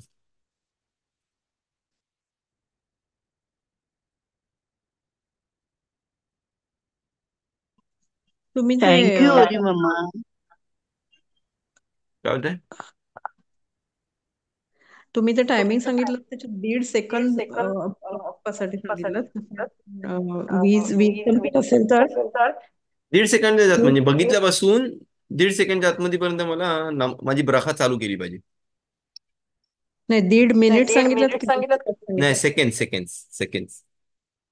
तुम्ही जे थँक यू होरी मम्मा. काय होतंय? तुम्ही जे टायमिंग सांगितलं त्याच्यात 1.5 सेकंद साठी सांगितलं. 20 20 संपत असेल तर 1.5 सेकंड जात म्हणजे बघितल्यापासून 1.5 सेकंडच्या आतमध्ये पर्यंत मला माझी ब्रखा चालू केली पाहिजे. नाही, 1.5 मिनिट सांगितलं की 2 सेकंद नाही, सांगितलं? Second second second.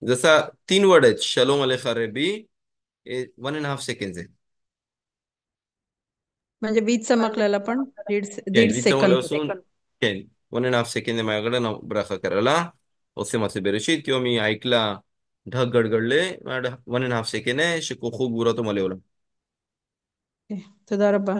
जसा 3 वर्ड आहेत शलोम अलेखा रेबी, 1.5 सेकंड आहे. म्हणजे वीज चमकल्याला पण दीड केन दीड वीज सेकंद जमल्यापासून केन 1.5 सेकंड आहे माझ्याकडे ना ब्रखा करायला. ओसे मासे बेरेशीत किंवा मी ऐकला ढग गडगडले 1.5 सेकंड आहे शिको खूप बुरा तो मला तदारबा